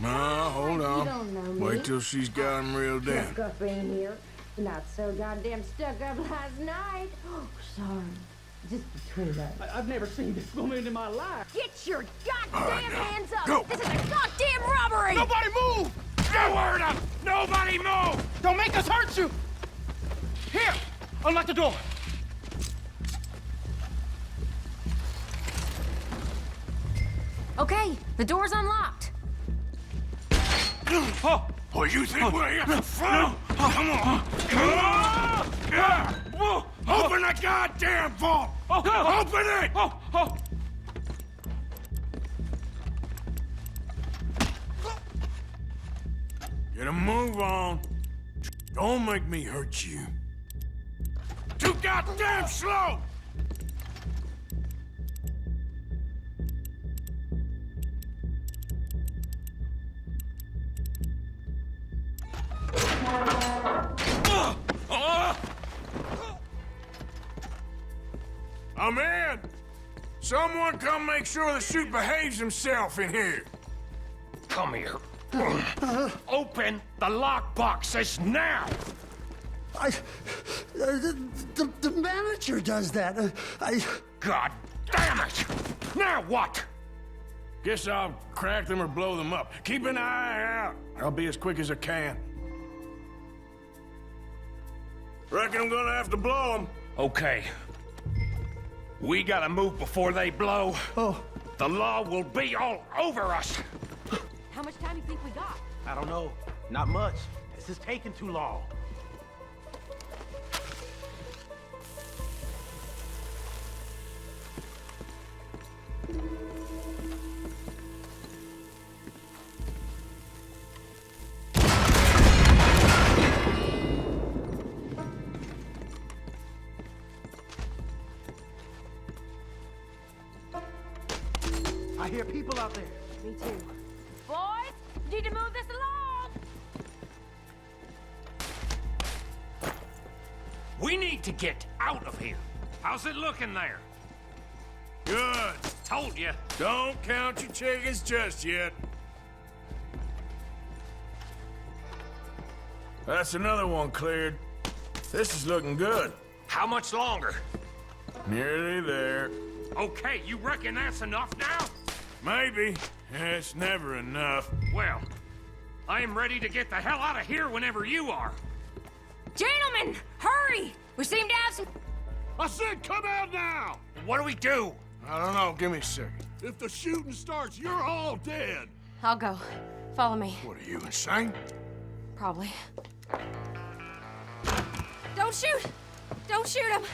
No, hold You on. don't know me. Wait till she's got him reeled in. Stuck up in here. Not so goddamn stuck up last night. Oh, sorry. Just between us. I've never seen this woman in my life. Get your goddamn hands up! Go. This is a goddamn robbery! Nobody move! Get word up! Nobody move! Don't make us hurt you! Here, unlock the door. Okay, the door's unlocked. Oh, you think we're here for fun? Come on! Come on! Yeah. Open the goddamn vault! Open it! Get a move on. Don't make me hurt you. Too goddamn slow! I'm in! Someone come make sure the chute behaves himself in here. Come here. Open the lockboxes now! The manager does that. God damn it! Now what? Guess I'll crack them or blow them up. Keep an eye out. I'll be as quick as I can. Reckon I'm gonna have to blow them. Okay. We gotta move before they blow. Oh. The law will be all over us. How much time do you think we got? I don't know. Not much. This is taking too long. I hear people out there. Me too. Boys, you need to move this along. We need to get out of here. How's it looking there? Good. Told you. Don't count your chickens just yet. That's another one cleared. This is looking good. How much longer? Nearly there. Okay, you reckon that's enough now? Maybe. It's never enough. Well, I am ready to get the hell out of here whenever you are. Gentlemen, hurry! We seem to have some... I said come out now! What do we do? I don't know. Give me a second. If the shooting starts, you're all dead. I'll go. Follow me. What are you, insane? Probably. Don't shoot! Don't shoot him!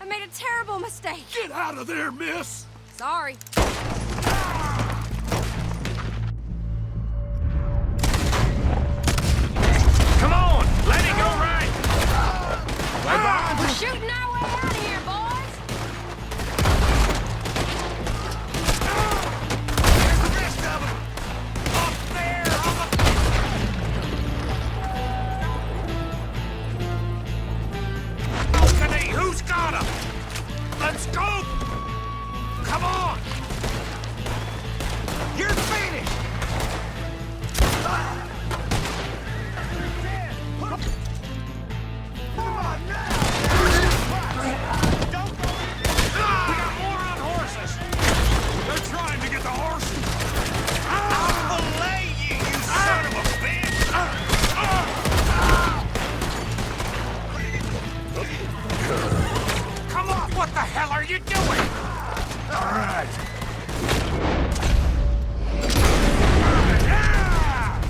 I made a terrible mistake. Get out of there, miss! Sorry. Come on! Let it go right! We're shooting our way out of here, boys! There's the rest of them! Up there! Balcony! Who's got them? Let's go! Come on! You're finished! Come on now! Don't go in! We got more on horses! They're trying to get the horses! I'll fillet you, you son of a bitch! Come on, what the hell are you doing? All right. Yeah!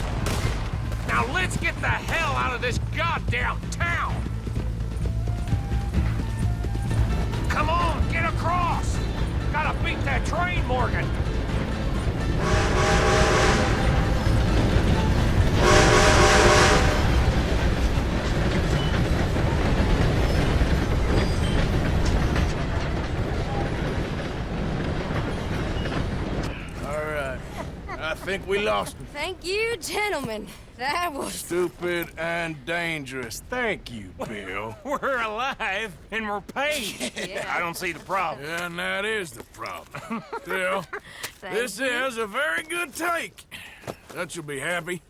Now let's get the hell out of this goddamn town! Come on, get across! Gotta beat that train, Morgan! think we lost him. Thank you, gentlemen. That was... Stupid and dangerous. Thank you, Bill. We're alive and we're paid. I don't see the problem. And that is the problem. Still, this you. is a very good take. Dutch will be happy,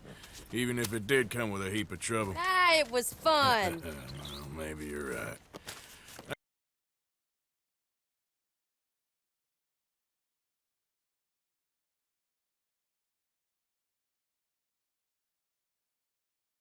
even if it did come with a heap of trouble. Ah, it was fun. Well, maybe you're right.